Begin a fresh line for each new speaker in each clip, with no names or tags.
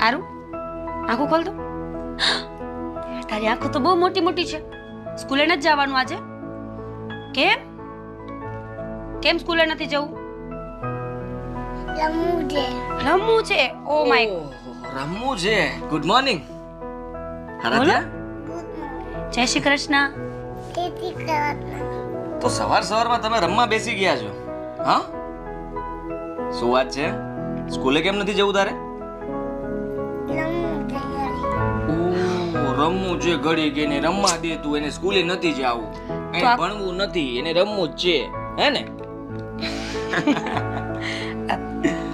આરું આંખો ખોલ તો. તારી આંખો તો બહુ મોટી મોટી છે. સ્કૂલે નથી જવાનું આજે? કેમ કેમ સ્કૂલે નથી જવું? રમવું છે. ઓ માય,
રમવું છે. ગુડ મોર્નિંગ
બોલો.
આરાધ્યા.
જય શ્રી કૃષ્ણ.
તો સવારમાં તમે રમવા બેસી ગયા છો? હા, શું વાત છે? સ્કૂલે કેમ નથી જવું તારે? રમવું છે ઘડી કે એને રમવા દે તું. એને સ્કૂલે નથી જવું, એને ભણવું નથી, એને રમવું જ છે, હે ને?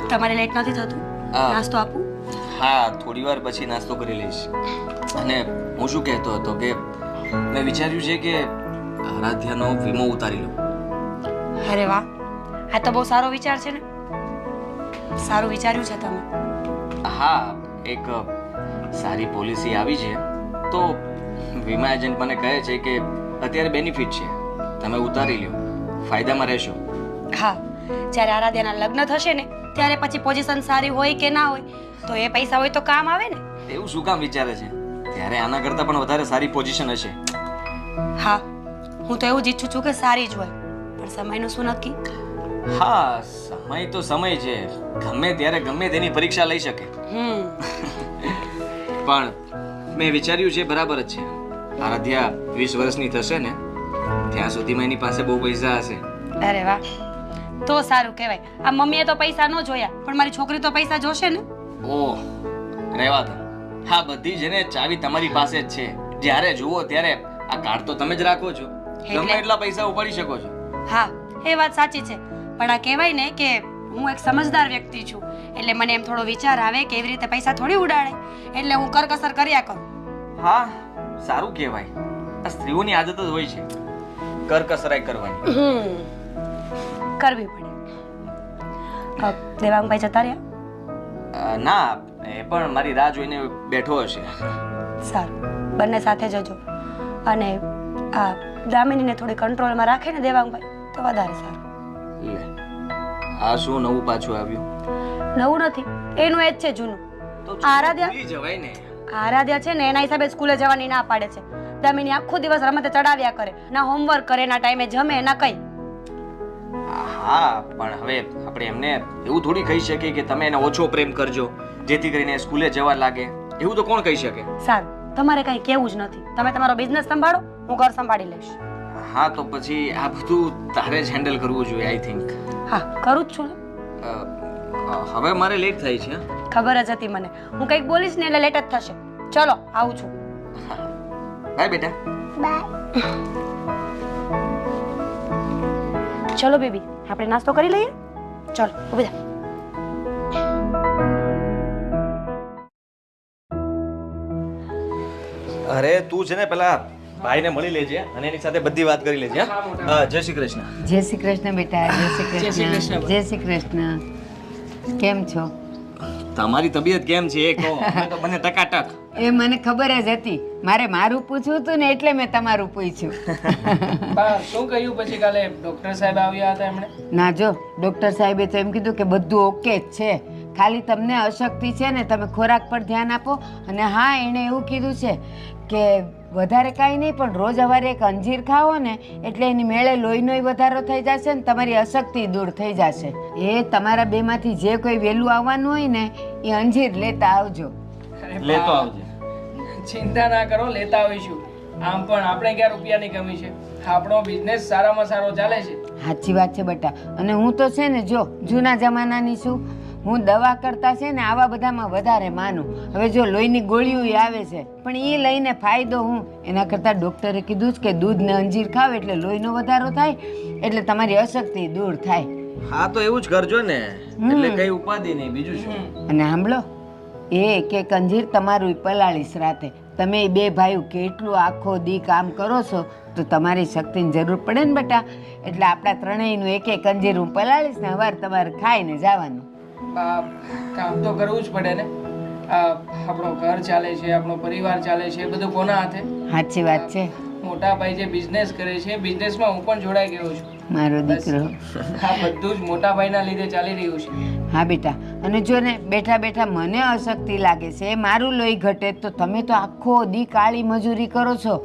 તમારે લેટ નથી થતું? નાસ્તો આપું?
હા, થોડી વાર પછી નાસ્તો કરી લઈશ. અને હું શું કહેતો હતો કે મેં વિચાર્યું છે કે આરાધ્યાનો વીમો ઉતારી લો.
અરે વાહ, આ તો બહુ સારો વિચાર છે ને. સારું વિચાર્યું છે તમે.
હા, એક સારી પોલિસી આવી છે તો વીમા એજન્ટ મને કહે છે કે અત્યારે બેનિફિટ છે, તમે ઉતારી લો, ફાયદામાં રહેશો.
હા, જ્યારે આરાધ્યાના લગ્ન થશે ને ત્યારે પછી પોઝિશન સારી હોય કે ના હોય તો એ પૈસા હોય તો કામ આવે ને.
એવું શું કામ વિચારે છે? ત્યારે આના કરતાં પણ વધારે સારી પોઝિશન હશે.
હા, હું તો એવું જ ઈચ્છું છું કે સારી જ હોય, પણ સમયનું શું નક્કી?
હા, સમય તો સમય છે, ગમે ત્યારે ગમે તેની પરીક્ષા લઈ શકે. પણ મેં વિચાર્યું છે બરાબર જ છે. આરાધ્યા 20 વર્ષની થશે ને ત્યાં સુધીમાં એની પાસે બહુ પૈસા હશે.
અરે વાહ, તો સારું કહેવાય. આ મમ્મીએ તો પૈસા ન જોયા, પણ મારી છોકરી તો પૈસા જોશે ને.
ઓહ, રહેવા દો. હા, બધી જ ને ચાવી તમારી પાસે જ છે. જ્યારે જુઓ ત્યારે આ કાર્ડ તો તમે જ રાખો છો, ગમે એટલા પૈસા ઉપાડી શકો છો.
હા, એ વાત સાચી છે, પણ આ કહેવાય ને કે હું એક સમજદાર વ્યક્તિ છું, એટલે મને એમ થોડો વિચાર આવે કે એવી રીતે પૈસા થોડી ઉડાડે, એટલે હું કરકસર કર્યા કરું.
હા, સારું કહેવાય. આ સ્ત્રીઓની આદત જ હોય છે કરકસરાઈ કરવાની.
કરવી પડે. દેવાંગભાઈ જતા રહ્યા?
ના, એ પણ મારી રાહ જોઈને બેઠો હશે.
સારું, બંને સાથે જજો. અને આ દામિનીને થોડી કંટ્રોલમાં રાખે ને દેવાંગભાઈ તો વધારે સારું.
લે, આ શું નવું પાછું આવ્યું?
નવું નથી, એનું એ જ છે જૂનું. આરાધ્યા
ભૂલી જવાય ને.
આરાધ્યા છે ને એના હિસાબે સ્કૂલે જવાની ના પાડે છે. દામિની આખો દિવસ રમતે ચડાવ્યા કરે, ના હોમવર્ક કરે, ના ટાઈમે જમે, ના કઈ.
હા, પણ હવે આપણે એમને એવું થોડી કહી શકીએ કે તમે એને ઓછો પ્રેમ કરજો જેથી કરીને સ્કૂલે જવા લાગે. એવું તો કોણ કહી શકે?
સારું, તમારે કઈ કેવું જ નથી. તમે તમારો બિઝનેસ સંભાળો, હું ઘર સંભાળી લઈશ.
હા, તો પછી આ બધું તારે જ હેન્ડલ કરવું જોઈએ, આઈ થિંક.
હા, કરું જ છું ને.
હવે મારે લેટ થાય છે.
ખબર જ હતી મને, હું કંઈક બોલીશ ને એટલે લેટ જ થશે. ચલો, આવું છું.
બાય બેટા.
ચલો બેબી, આપણે નાસ્તો કરી લઈએ. ચલો, ઉભી થા.
અરે તું છે ને પેલા ભાઈને મળી લેજે અને એની સાથે બધી વાત કરી લેજે. જય શ્રી કૃષ્ણ.
જય શ્રી કૃષ્ણ બેટા. જય શ્રી કૃષ્ણ. જય શ્રી કૃષ્ણ. કેમ છો?
તમારી તબિયત કેમ છે એ કહો. અમે તો બંને ટકાટક.
એ મને ખબર જ હતી. મારું પૂછવું હતું ને એટલે મેં તમારું પૂછ્યું.
બા શું કહ્યું પછી કાલે ડોક્ટર સાહેબ આવ્યા હતા એમણે?
ના જો, ડોક્ટર સાહેબે તો એમ કીધું કે બધું ઓકે જ છે, ખાલી તમને અશક્તિ છે ને તમે ખોરાક પર ધ્યાન આપો. અને હા, એણે એવું કીધું છે કે વધારે કાંઈ નહીં પણ રોજ સવારે એક અંજીર ખાઓ ને એટલે એની મેળે લોહીનોય વધારો થઈ જશે ને તમારી અશક્તિ દૂર થઈ જશે. એ તમારા બેમાંથી જે કોઈ વહેલું આવવાનું હોય ને એ અંજીર લેતા આવજો.
લેતો આવજે.
ચિંતા ના કરો, લેતા આવીશું. આમ પણ આપણે ક્યાં રૂપિયાની કમી છે, આપણો બિઝનેસ સારામાં સારો ચાલે છે.
સાચી વાત છે બેટા. અને હું તો છે ને જો જૂના જમાનાની છું, હું દવા કરતા છે ને આવા બધામાં વધારે માનું. હવે જો લોહીની ગોળીઓ આવે છે પણ એ લઈને ફાયદો હું એના કરતાં ડૉક્ટરે કીધું જ કે દૂધ ને અંજીર ખાવ એટલે લોહીનો વધારો થાય એટલે તમારી અશક્તિ દૂર થાય.
હા, તો એવું જ કરજો ને, એટલે કઈ ઉપાધિ નહીં, બીજું શું.
અને સાંભળો, એક એક અંજીર તમારું પલાળીશ રાતે. તમે બે ભાઈઓ કેટલું આખો દી કામ કરો છો તો તમારી શક્તિની જરૂર પડે ને બેટા, એટલે આપણા ત્રણેયનું એક એક અંજીર હું પલાળીશ ને સવારે તમારે ખાઈને જવાનું.
કામ તો કરવું જ પડે ને. આપણો ઘર ચાલે છે, આપણો પરિવાર ચાલે છે, એ બધું કોના હાથે?
સાચી વાત છે.
મોટા ભાઈ જે બિઝનેસ કરે છે, બિઝનેસમાં હું પણ જોડાઈ ગયો છું.
મારો દીકરો.
આ બધું જ મોટા ભાઈના લીધે ચાલી રહ્યું છે.
હા બેટા, અને જો ને બેઠા બેઠા મને અશક્તિ લાગે છે, મારું લોહી ઘટે તો તમે તો આખો દી કાળી મજૂરી કરો છો,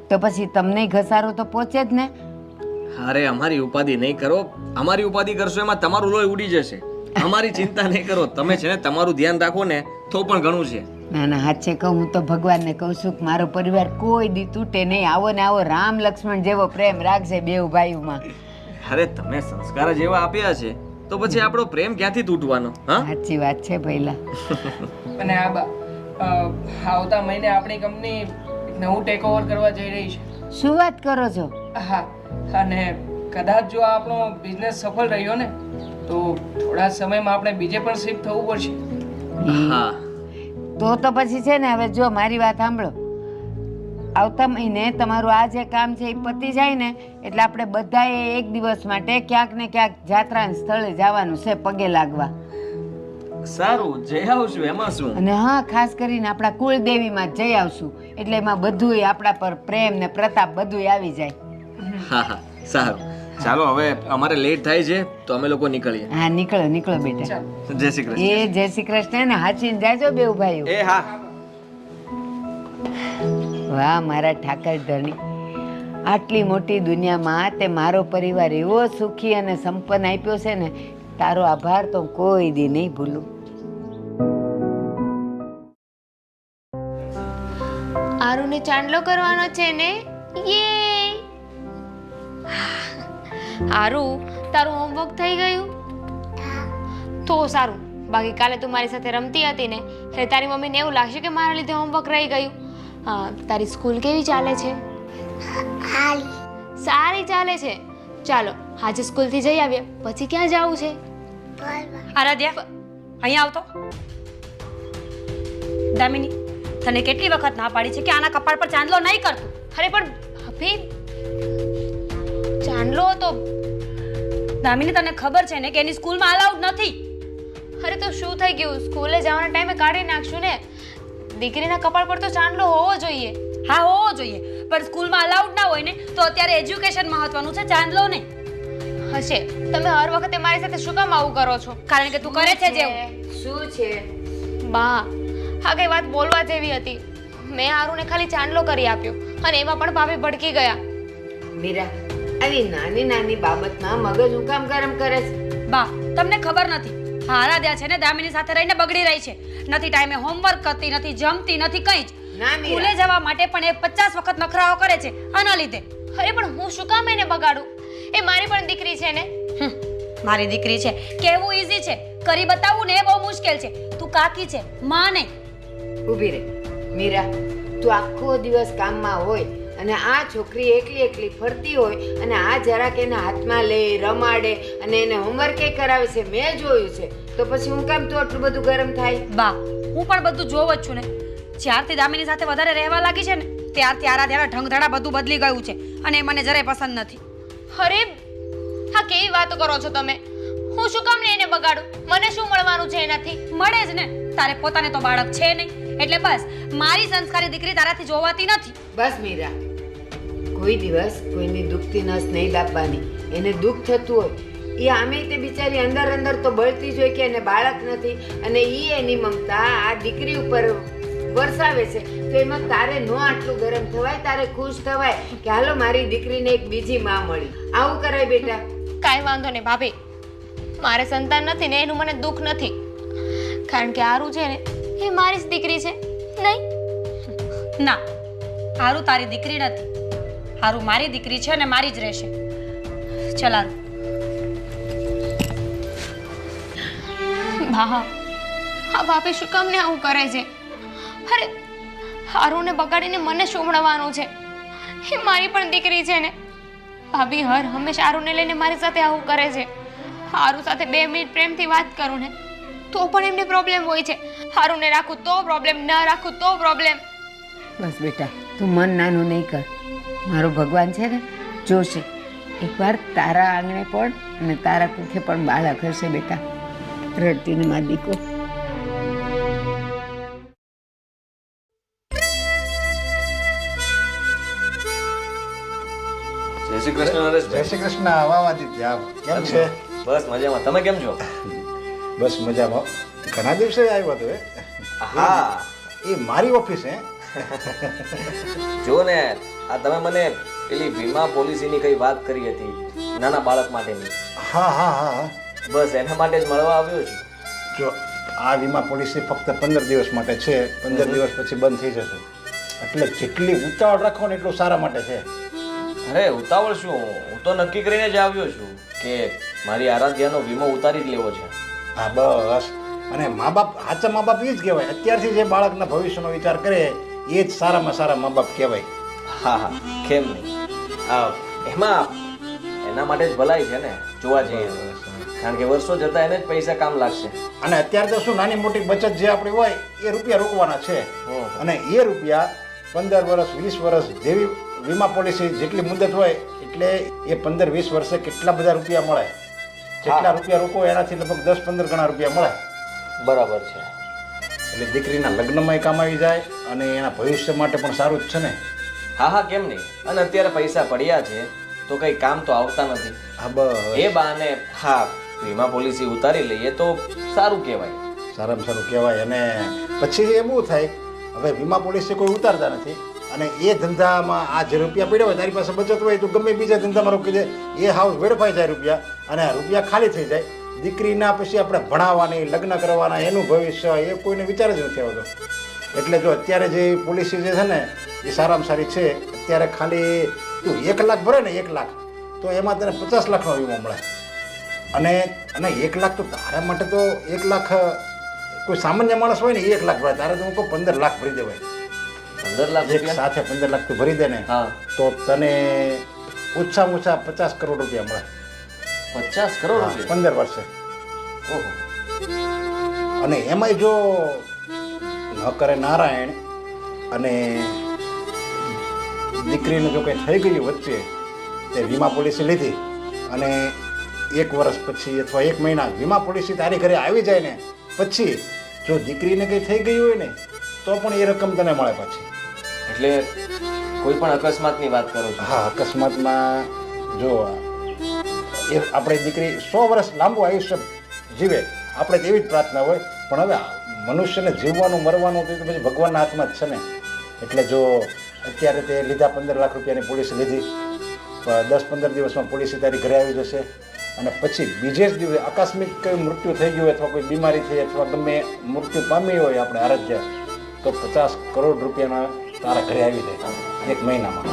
તો પછી તમને ઘસારો તો પહોંચે જ ને.
અરે અમારી ઉપાધિ નહીં કરો, અમારી ઉપાધિ કરશો એમાં તમારું લોહી ઉડી જશે. અમારી ચિંતા નહીં કરો, તમે છે ને તમારું ધ્યાન રાખો ને તો પણ ઘણું છે.
ના ના, હાચે કહું, હું તો ભગવાનને કહું છું કે મારો પરિવાર કોઈ દી તૂટે નહીં. આવો ને આવો રામ લક્ષ્મણ જેવો પ્રેમ રાખશે બેઉ ભાઈઓમાં.
અરે તમે સંસ્કાર જ એવા આપ્યા છે તો પછી આપણો પ્રેમ ક્યાંથી તૂટવાનો? હા,
સાચી વાત છે ભઈલા.
અને આબા આવતા મહિને આપણી કંપની નવું ટેક ઓવર કરવા જઈ રહી છે.
શું વાત કરો છો?
હા, અને કદાચ જો આપણો બિઝનેસ સફળ રહ્યો ને તો થોડા સમયમાં આપણે બીજે પણ શિફ્ટ થવું પડશે.
હા,
તો પછી છે ને, હવે જો મારી વાત સાંભળો, આવતા મહિને તમારું આ જે કામ છે એ પતી જાય ને એટલે આપણે બધાએ એક દિવસ માટે ક્યાંક ને ક્યાંક જાત્રાના સ્થળે જવાનું છે, પગે લાગવા.
સારું, જઈ આવશું, એમાં શું.
અને હા, ખાસ કરીને આપણા કુળદેવીમાં જઈ આવશું, એટલે એમાં બધુંય આપણા પર પ્રેમ ને પ્રતાપ બધુંય આવી જાય.
હા હા, સારું. ચાલો હવે અમારે લેટ થાય છે તો અમે લોકો નીકળીએ.
હા, નીકળો નીકળો બેટા.
જય શ્રી કૃષ્ણ.
એ જય શ્રી કૃષ્ણ ને હાચીને જાજો બેઉ ભાઈઓ.
એ હા.
વાહ મારા ઠાકર ધણી, આટલી મોટી દુનિયામાં તે મારો પરિવાર એવો સુખી અને સંપન્ન આપ્યો છે ને, તારો આભાર તો કોઈ દી નહીં ભૂલું.
આરુને ચાંદલો કરવાનો છે ને? યે! આરુ, તારું હોમવર્ક થઈ ગયું? તો સારું. બાકી કાલે તું મારી સાથે રમતી હતી ને એટલે તારી મમ્મીને એવું લાગશે કે મારા લીધે હોમવર્ક રહી ગયું. તારી સ્કૂલ કેવી ચાલે છે? સારી ચાલે છે. ચાલો આજે સ્કૂલથી જઈ આવીએ, પછી ક્યાં જવું છે?
આરાધ્યા, અહીંયા આવતો. દામિની, તને કેટલી વખત ના પાડી છે કે આના કપાળ પર ચાંદલો નહીં કરતું?
અરે પણ ભાભી, ચાંદલો હતો.
દામિની, તને ખબર છે ને કે એની સ્કૂલમાં અલાઉડ નથી.
અરે તો શું થઈ ગયું? સ્કૂલે જવાના ટાઈમે કાઢી નાખશું ને. દીકરીના કપાળ પર તો ચાંદલો હોવો જોઈએ.
હા, હોવો જોઈએ, પણ સ્કૂલમાં અલાઉડ ના હોય ને તો અત્યારે એજ્યુકેશન મહત્વનું છે, ચાંદલો નહીં.
હશે, તમે હર વખતે મારી સાથે શું કામ આવું કરો છો?
કારણ કે તું કરે છે જેવું.
શું છે?
બા, હા કઈ વાત બોલવા જેવી હતી. મેં આરુને ખાલી ચાંદલો કરી આપ્યો અને એમાં પણ ભાભી ભડકી ગયા.
મીરા, આવી નાની નાની બાબતમાં મગજ હું કામ ગરમ કરે છે?
બા, તમને ખબર નથી, હા આરાધ્યા છે ને દામિની સાથે રહીને બગડી રહી છે. નથી ટાઈમે હોમવર્ક કરતી, નથી જમતી, નથી કંઈ જ.
ના
સ્કૂલે
મીરા,
જવા માટે પણ એ 50 વખત નખરાઓ કરે છે આના લીધે.
અરે પણ હું શું કામ એને બગાડું? એ મારી પણ દીકરી છે ને.
મારી દીકરી છે કેવું ઈઝી છે, કરી બતાવવું ને બહુ મુશ્કેલ છે. તું કાકી છે, માં નહીં.
ઊભી રહે. મીરા, તું આખો દિવસ કામમાં હોય અને આ છોકરી એકલી એકલી ફરતી હોય અને આ જરાક એના હાથમાં લે, રમાડે અને એને હોમવર્ક કરાવે છે, મેં જોયું છે. તો પછી હું કામ તું આટલું બધું ગરમ થાય?
બા, હું પણ બધું જોવ જ છું ને. જ્યારથી દામિની સાથે વધારે રહેવા લાગી છે ને ત્યારથી આરાધ્યાના ઢંગધડા બધું બદલી ગયું છે અને એ મને જરાય પસંદ નથી.
અરે હા, કેવી વાતો કરો છો તમે? હું શું કામ ને એને બગાડું? મને શું મળવાનું છે એનાથી?
મળે જ ને, તારે પોતાને તો બાળક છે નહીં, એટલે બસ મારી સંસ્કારી દીકરી તારાથી જોવાતી નથી.
બસ મીરા, કોઈ દિવસ કોઈની દુખતી નસ નહીં દાબવાની. એને દુઃખ થતું હોય એ આમે તે બિચારી અંદર અંદર તો બળતી જ હોય કે એને બાળક નથી અને ઈ એની મમતા આ દીકરી ઉપર વરસાવે છે. તો એમાં તારે નો આટલું ગરમ થવાય, તારે ખુશ થવાય કે હાલો મારી દીકરીને એક બીજી માં મળી. આવું કરાય બેટા?
કાંઈ વાંધો નહીં ભાભી, મારે સંતાન નથી ને એનું મને દુઃખ નથી, કારણ કે આરુ છે ને એ મારી જ દીકરી છે. નહીં
ના, હારું તારી દીકરી નથી, હારું મારી દીકરી છે અને મારી જ રહેશે. ચલ હારું.
હા, ભાભી શું કામ ને આવું કરે છે? અરે હારુને બગાડીને મને શું મળવાનું છે? એ મારી પણ દીકરી છે ને. ભાભી હર હંમેશા હારુને લઈને મારી સાથે આવું કરે છે. હારુ સાથે 2 મિનિટ પ્રેમથી વાત કરું ને તો પણ એમને પ્રોબ્લેમ હોય છે. હારુને રાખું તો પ્રોબ્લેમ, ન રાખું તો પ્રોબ્લેમ.
બસ બેટા, તું મન નાનું નહીં કર. મારો ભગવાન છે ને જોશે. એકવાર તારા આંગણે પણ અને તારા કુખે પણ બાળક હશે બેટા. રડતી ને માર દીકો.
જય શ્રી કૃષ્ણ નરેશ.
જય શ્રી કૃષ્ણ. આવા આદિત્ય, કેમ છે?
બસ મજામાં. તમે કેમ છો?
બસ મજામાં. ઘણા દિવસે આવ્યો હતો એ.
હા
એ મારી ઓફિસ હે.
જો ને આ તમે મને પેલી વીમા પોલિસીની કઈ વાત કરી હતી નાના બાળક માટેની.
હા હા હા હા.
બસ એના માટે જ મળવા આવ્યો છું.
જો આ વીમા પોલિસી ફક્ત 15 દિવસ માટે છે. 15 દિવસ પછી બંધ થઈ જશે. એટલે જેટલી ઉતાવળ રાખો ને એટલું સારા માટે છે.
અરે ઉતાવળ શું, હું તો નક્કી કરીને જ આવ્યો છું કે મારી આરાધ્યાનો વીમો ઉતારી જ લેવો છે.
હા બસ. અને મા બાપ સાચા મા બાપ એ જ કહેવાય. અત્યારથી જે બાળકના ભવિષ્યનો વિચાર કરે એ જ સારામાં સારા મા બાપ કહેવાય.
હા હા કેમ નહીં. એમાં એના માટે જ ભલાઈ છે ને જોવા જઈએ તો. કારણ કે વર્ષો જતા એને જ પૈસા કામ લાગશે.
અને અત્યારે તો શું નાની મોટી બચત જે આપણી હોય એ રૂપિયા રોકવાના છે. અને એ રૂપિયા 15 વર્ષ 20 વર્ષ જેવી વીમા પોલિસી જેટલી મુદત હોય એટલે એ 15-20 વર્ષે કેટલા બધા રૂપિયા મળે. જેટલા રૂપિયા રોકો એનાથી લગભગ 10-15 ગણા રૂપિયા મળે.
બરાબર છે.
એટલે દીકરીના લગ્નમાંય કામ આવી જાય અને એના ભવિષ્ય માટે પણ સારું જ છે ને.
હા હા કેમ નહીં. અને અત્યારે પૈસા પડ્યા છે તો કઈ કામ તો આવતા નથી.
હા બસ
એ બહાને હા વીમા પોલિસી ઉતારી લઈએ તો સારું કહેવાય.
સારામાં સારું કહેવાય. અને પછી એવું થાય હવે વીમા પોલિસી કોઈ ઉતારતા નથી અને એ ધંધામાં આ જે રૂપિયા પડ્યા હોય તારી પાસે બચત હોય તો ગમે બીજા ધંધામાં રોકી દે એ હાઉસ વેડફાઈ જાય રૂપિયા અને આ રૂપિયા ખાલી થઈ જાય. દીકરીના પછી આપણે ભણાવવાની લગ્ન કરવાના એનું ભવિષ્ય એ કોઈને વિચાર જ નથી આવતો. એટલે જો અત્યારે જે પોલિસી જે છે ને એ સારામાં સારી છે. અત્યારે ખાલી તું 1 લાખ ભરે ને 1 લાખ તો એમાં તને 50 લાખનો વીમો મળે. અને 1 લાખ તો તારા માટે તો 1 લાખ કોઈ સામાન્ય માણસ હોય ને 1 લાખ ભરે. તારે તો હું કહું 15 લાખ ભરી દેવાય.
15 લાખ
એક સાથે 15 લાખ તું ભરી દે ને
હા
તો તને ઓછામાં ઓછા 50 કરોડ રૂપિયા મળે.
50 કરોડ
હા,
રૂપિયા
15 વર્ષે.
ઓહો.
અને એમાંય જો ન કરે નારાયણ અને દીકરીને જો કંઈ થઈ ગયું વચ્ચે તે વીમા પોલિસી લીધી અને 1 વર્ષ પછી અથવા 1 મહિના વીમા પોલિસી તારી ઘરે આવી જાય ને પછી જો દીકરીને કંઈ થઈ ગયું હોય ને તો પણ એ રકમ તને મળે પાછી.
એટલે કોઈ પણ અકસ્માતની વાત કરો છો.
હા અકસ્માતમાં જો એ આપણી દીકરી 100 વર્ષ લાંબુ આયુષ્ય જીવે આપણે તો એવી જ પ્રાર્થના હોય. પણ હવે મનુષ્યને જીવવાનું મરવાનું તો પછી ભગવાનના હાથમાં જ છે ને. એટલે જો અત્યારે તે લીધા 15 લાખ રૂપિયાની પોલિસી લીધી 10-15 દિવસમાં પોલિસી તારી ઘરે આવી જશે અને પછી બીજે જ દિવસે આકસ્મિક કોઈ મૃત્યુ થઈ ગયું અથવા કોઈ બીમારી થઈ અથવા ગમે મૃત્યુ પામી હોય આપણે આરાધ્ય તો 50 કરોડ રૂપિયાના તારા ઘરે આવી જાય 1 મહિનામાં.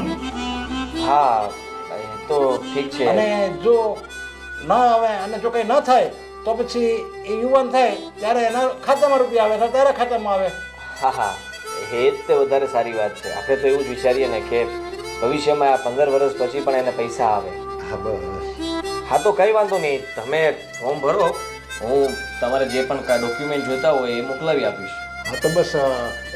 હા એ તો ઠીક છે.
અને જો ન આવે અને જો કંઈ ન થાય તો પછી એ યુવાન થાય ત્યારે એના ખાતામાં રૂપિયા આવે તારા ખાતામાં આવે.
હા હા એ જ તે વધારે સારી વાત છે. આપણે તો એવું જ વિચારીએ ને કે ભવિષ્યમાં આ 15 વર્ષ પછી પણ એને પૈસા આવે.
હા બસ.
હા તો કંઈ વાંધો નહીં. તમે ફોર્મ ભરો, હું તમારે જે પણ ડોક્યુમેન્ટ જોઈતા હોય એ મોકલાવી આપીશ.
હા તો બસ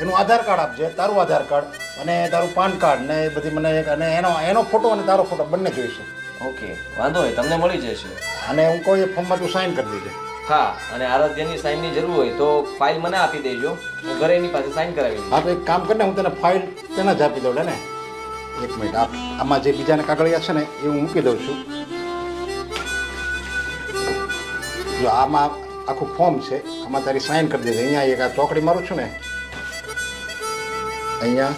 એનું આધાર કાર્ડ આપજે. તારું આધાર કાર્ડ અને તારું પાન કાર્ડ ને એ બધી મને એક અને એનો ફોટો અને તારો ફોટો બંને જોઈશે.
ઓકે વાંધો નહીં તમને મળી જશે.
અને હું કહું એ ફોર્મમાં તું સાઇન કરી દેજે.
હા અને આરાધ્યની સાઇનની જરૂર હોય તો ફાઇલ મને આપી દેજો, હું ઘરે એની પાસે સાઇન કરાવી દઈશ.
હા તો એક કામ કરીને હું તને ફાઇલ તેને જ આપી દઉં ને. 1 મિનિટ આમાં જે બીજાને કાગળિયા છે ને એ હું મૂકી દઉં છું. જો આમાં આખું ફોર્મ છે આમાં તારી સાઇન કરી દેજે. અહીંયા એક આ ચોકડી મારું છું ને અહીંયા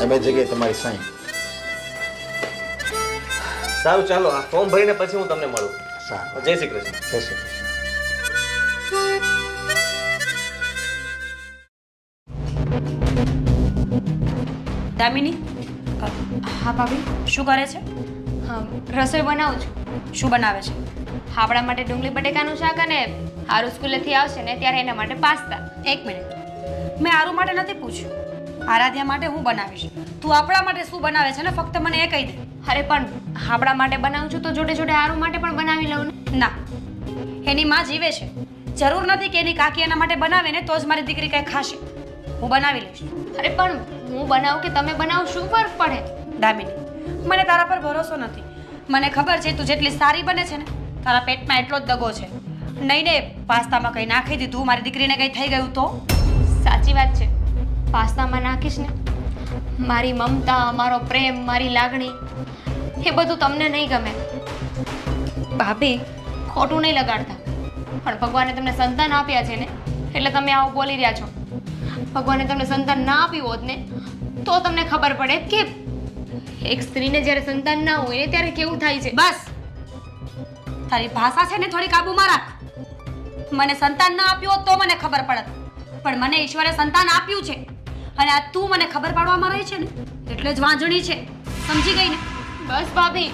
આ બે જગ્યાએ તમારી સાઇન.
સારું ચાલો આ ફોર્મ ભરીને પછી હું તમને મળું.
સારું.
જય શ્રી કૃષ્ણ.
જય શ્રી કૃષ્ણ.
દામિની
હા ભાભી.
શું કરે છે?
હા રસોઈ બનાવું છું.
શું બનાવે છે?
આપણા માટે ડુંગળી બટેકાનું શાક અને હારું સ્કૂલેથી આવશે ને ત્યારે એના માટે પાસ્તા.
1 મિનિટ, મેં આરુ માટે નથી પૂછ્યું. આરાધ્યા માટે હું બનાવીશ. તું આપણા માટે શું બનાવે છે ને ફક્ત મને એ કહી દે.
અરે પણ આપણા માટે બનાવું છું તો જોડે જોડે હારું માટે પણ બનાવી લઉં ને.
ના, એની માં જીવે છે. જરૂર નથી કે એની કાકી એના માટે બનાવે ને તો જ મારી દીકરી કંઈ ખાશે. હું બનાવી લઈશ.
અરે પણ હું બનાવું કે તમે બનાવો શું ફરક પડે?
દામિની, મને તારા પર ભરોસો નથી. મને ખબર છે તું જેટલી સારી બને છે ને તારા પેટમાં એટલો જ દગો છે. નહીં ને પાસ્તામાં કંઈ નાખી દીધું, મારી દીકરીને કંઈ થઈ ગયું તો?
સાચી વાત છે. પાસ્તામાં નાખીશ ને મારી મમતા, મારો પ્રેમ, મારી લાગણી એ બધું તમને નહીં ગમે. ભાભી ખોટું નહીં લગાડતા, પણ ભગવાને તમને સંતાન આપ્યા છે ને એટલે તમે આવું બોલી રહ્યા છો. ભગવાને તમને સંતાન ના આપ્યું હોત ને તો તમને ખબર પડે કે એક સ્ત્રીને જ્યારે સંતાન ના હોય ને ત્યારે કેવું થાય છે.
બસ તારી ભાષા છે ને થોડી કાબુમાં રાખ. મને સંતાન ના આપ્યું હોત તો મને ખબર પડત, પણ મને ઈશ્વરે સંતાન આપ્યું છે અને આ તું મને ખબર પાડવામાં રહી છે ને એટલે જ વાંજણી છે. સમજી ગઈ ને?
બસ ભાભી,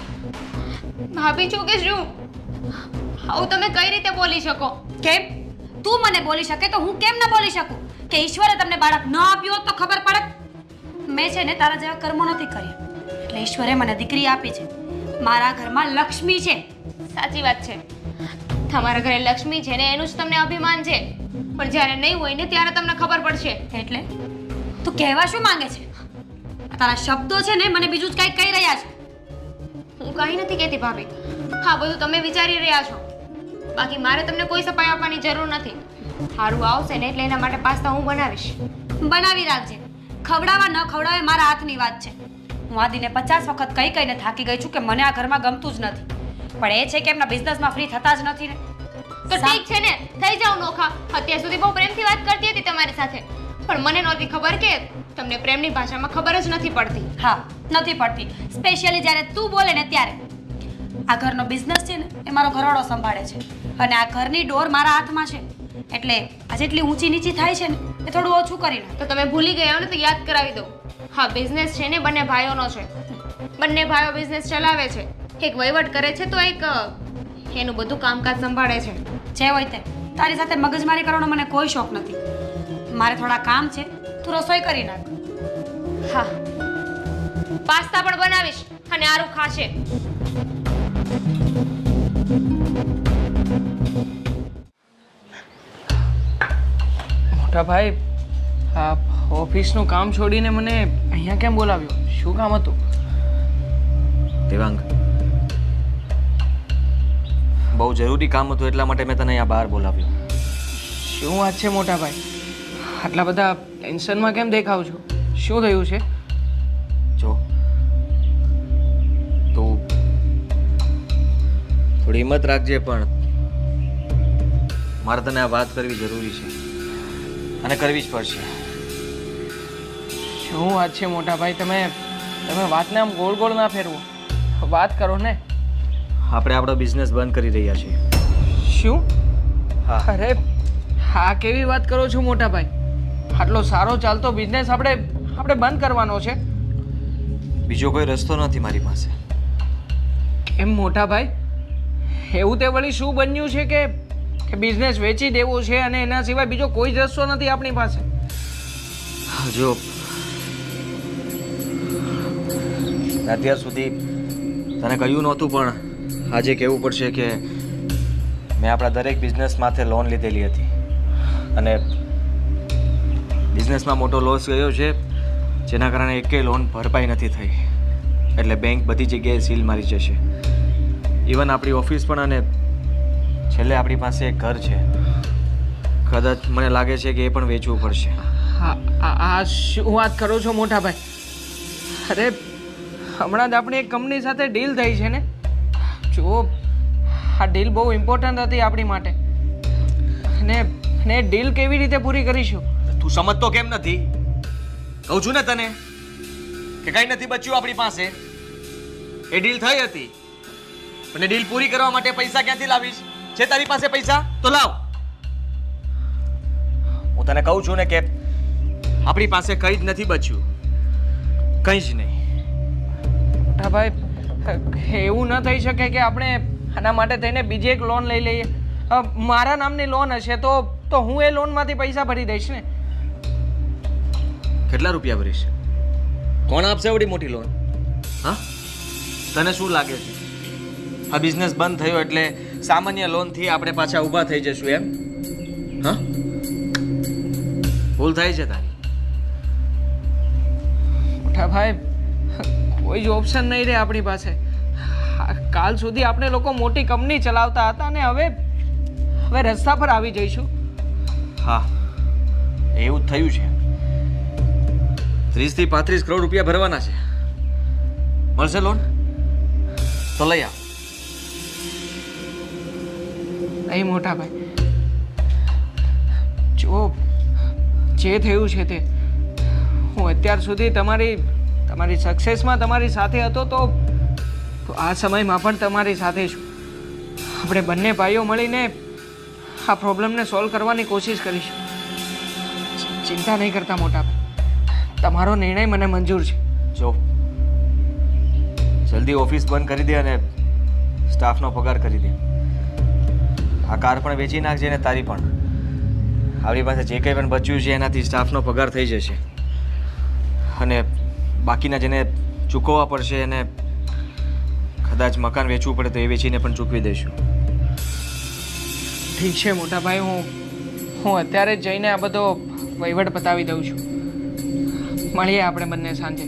ભાભી છું કે શું? આવું તમે કઈ રીતે બોલી શકો?
કેમ તું મને બોલી શકે તો હું કેમ ન બોલી શકું કે ઈશ્વરે તમને બાળક ન આપ્યું હોત તો ખબર પડત. મેં છે ને તારા જેવા કર્મો નથી કર્યા એટલે ઈશ્વરે મને દીકરી આપી છે. મારા ઘરમાં લક્ષ્મી છે.
સાચી વાત છે, તમારા ઘરે લક્ષ્મી છે ને એનું જ તમને અભિમાન છે, પણ જ્યારે નહીં હોય ને ત્યારે તમને ખબર પડશે.
એટલે તું કહેવા શું માંગે છે? આ તારા શબ્દો છે ને મને બીજું જ કંઈક કહી રહ્યા છે.
હું કંઈ નથી કહેતી ભાભી, હા બધું તમે વિચારી રહ્યા છો. બાકી મારે તમને કોઈ સફાઈ આપવાની જરૂર નથી. સારું આવશે ને એટલે એના માટે પાસ્તા હું બનાવીશ.
બનાવી રાખજે. ખવડાવવા ન ખવડાવે મારા હાથની વાત છે. હું આદિને 50 વખત કહીને થાકી ગઈ છું કે મને આ ઘરમાં ગમતું જ નથી, પણ એ છે કે એમના બિઝનેસમાં ફ્રી થતા જ નથી ને.
તો ઠીક છે ને, થઈ જાવ નોખા. અત્યાર સુધી બહુ પ્રેમથી વાત કરતી હતી તમારી સાથે, પણ મને નહોતી ખબર કે તમને પ્રેમની ભાષામાં ખબર જ નથી પડતી.
હા, નથી પડતી. સ્પેશિયલી જ્યારે તું બોલે ને ત્યારે. આ ઘરનો બિઝનેસ છે ને એ મારો ઘરવાળો સંભાળે છે અને આ ઘરની ડોર મારા હાથમાં છે, એટલે આ જેટલી ઊંચી નીચી થાય છે ને એ થોડું ઓછું કરી નાખ.
તો તમે ભૂલી ગયા હો ને તો યાદ કરાવી દો. હા, બિઝનેસ છે ને બંને ભાઈઓનો છે. બંને ભાઈઓ બિઝનેસ ચલાવે છે. એક વહીવટ કરે છે તો એક એનું બધું કામકાજ સંભાળે છે.
જે હોય તે. તારી સાથે મગજમારી કરવાનો મને કોઈ શોખ નથી. મારે થોડા કામ છે, તું રસોઈ કરી નાખ.
હા, પાસ્તા પણ બનાવીશ અને આરું ખાશે.
મોટા ભાઈ, આ ઓફિસનું કામ છોડીને મને અહીંયા કેમ બોલાવ્યો? શું કામ હતું?
દેવાંગ, બહુ જરૂરી કામ હતું એટલા માટે મેં તને અહીંયા બહાર બોલાવ્યો.
શું વાત છે મોટા ભાઈ? આટલા બધા ટેન્શનમાં કેમ દેખાવ છો? શું થયું છે?
જો તું થોડી હિંમત રાખજે, પણ મારે તને આ વાત કરવી જરૂરી છે અને કરવી જ પડશે.
શું વાત છે મોટા ભાઈ? તમે વાતને આમ ગોળ ગોળ ના ફેરવો, વાત કરો ને.
આપણે આપણો બિઝનેસ બંધ કરી રહ્યા છીએ.
શું?
હા.
અરે હા, કેવી વાત કરો છો મોટા ભાઈ? આટલો સારો ચાલતો બિઝનેસ આપણે બંધ કરવાનો છે?
બીજો કોઈ રસ્તો નથી મારી પાસે.
કેમ મોટા ભાઈ? એવું તે વળી શું બન્યું છે કે બિઝનેસ વેચી દેવો છે અને એના સિવાય બીજો કોઈ જ રસ્તો નથી આપણી પાસે?
જો અત્યાર સુધી તને કહ્યું નહોતું, પણ આજે કહેવું પડશે કે મેં આપણા દરેક બિઝનેસ માથે લોન લીધેલી હતી અને બિઝનેસમાં મોટો લોસ ગયો છે, જેના કારણે એકેય લોન ભરપાઈ નથી થઈ. એટલે બેંક બધી જગ્યાએ સીલ મારી જશે. ઇવન આપણી ઓફિસ પણ, અને છેલ્લે આપણી પાસે એક ઘર છે. કદાચ મને લાગે છે કે એ પણ વેચવું પડશે.
હા, આ શું વાત કરો છો મોટા ભાઈ? અરે હમણાં જ આપણી એક કંપની સાથે ડીલ થઈ છે ને. જો આ ડીલ બહુ ઇમ્પોર્ટન્ટ હતી આપણી માટે, અને ડીલ કેવી રીતે પૂરી કરીશું?
તું સમજતો કેમ નથી? કહું છું ને તને કે કઈ નથી બચ્યું આપણી પાસે. એ ડીલ થઈ હતી, અને ડીલ પૂરી કરવા માટે પૈસા ક્યાંથી લાવીશ? છે તારી પાસે પૈસા? તો લાવ. હું તને કહું છું ને કે આપણી પાસે કઈ જ નથી બચ્યું, કઈ જ નહીં.
મોટા ભાઈ, એવું ન થઈ શકે કે આપણે આના માટે થઈને બીજી એક લોન લઈ લઈએ? મારા નામની લોન હશે તો હું એ લોનમાંથી પૈસા ભરી દઈશ ને.
કેટલા રૂપિયા ભરીશ? કોણ આપશે એવડી મોટી લોન? હા, તને શું લાગે છે આ બિઝનેસ બંધ થયો એટલે સામાન્ય લોનથી આપણે પાછા ઊભા થઈ જશું એમ? હા, ભૂલ થાય છે તારી.
મોટા ભાઈ, કોઈ જ ઓપ્શન નહીં રહે આપણી પાસે. કાલ સુધી આપણે લોકો મોટી કંપની ચલાવતા હતા અને હવે રસ્તા પર આવી જઈશું.
હા, એવું જ થયું છે. 30 થી 35 કરોડ રૂપિયા ભરવાના છે. મળશે લોન? તો લઈ આવ.
નહીં મોટા ભાઈ, જો જે થયું છે તે, હું અત્યાર સુધી તમારી સક્સેસમાં તમારી સાથે હતો તો આ સમયમાં પણ તમારી સાથે છું. આપણે બંને ભાઈઓ મળીને આ પ્રોબ્લેમને સોલ્વ કરવાની કોશિશ કરીશું. ચિંતા નહીં કરતા મોટા ભાઈ, તમારો નિર્ણય મને મંજૂર છે.
જો જલ્દી ઓફિસ બંધ કરી દે અને સ્ટાફનો પગાર કરી દે. આ કાર પણ વેચી નાખજે ને તારી પણ. આપણી પાસે જે કંઈ પણ બચ્યું છે એનાથી સ્ટાફનો પગાર થઈ જશે અને બાકીના જેને ચૂકવવા પડશે એને કદાચ મકાન વેચવું પડે તો એ વેચીને પણ ચૂકવી દઈશું.
ઠીક છે મોટા ભાઈ, હું અત્યારે જ જઈને આ બધો વહીવટ પતાવી દઉં છું. મળીએ આપણે બંને સાંજે.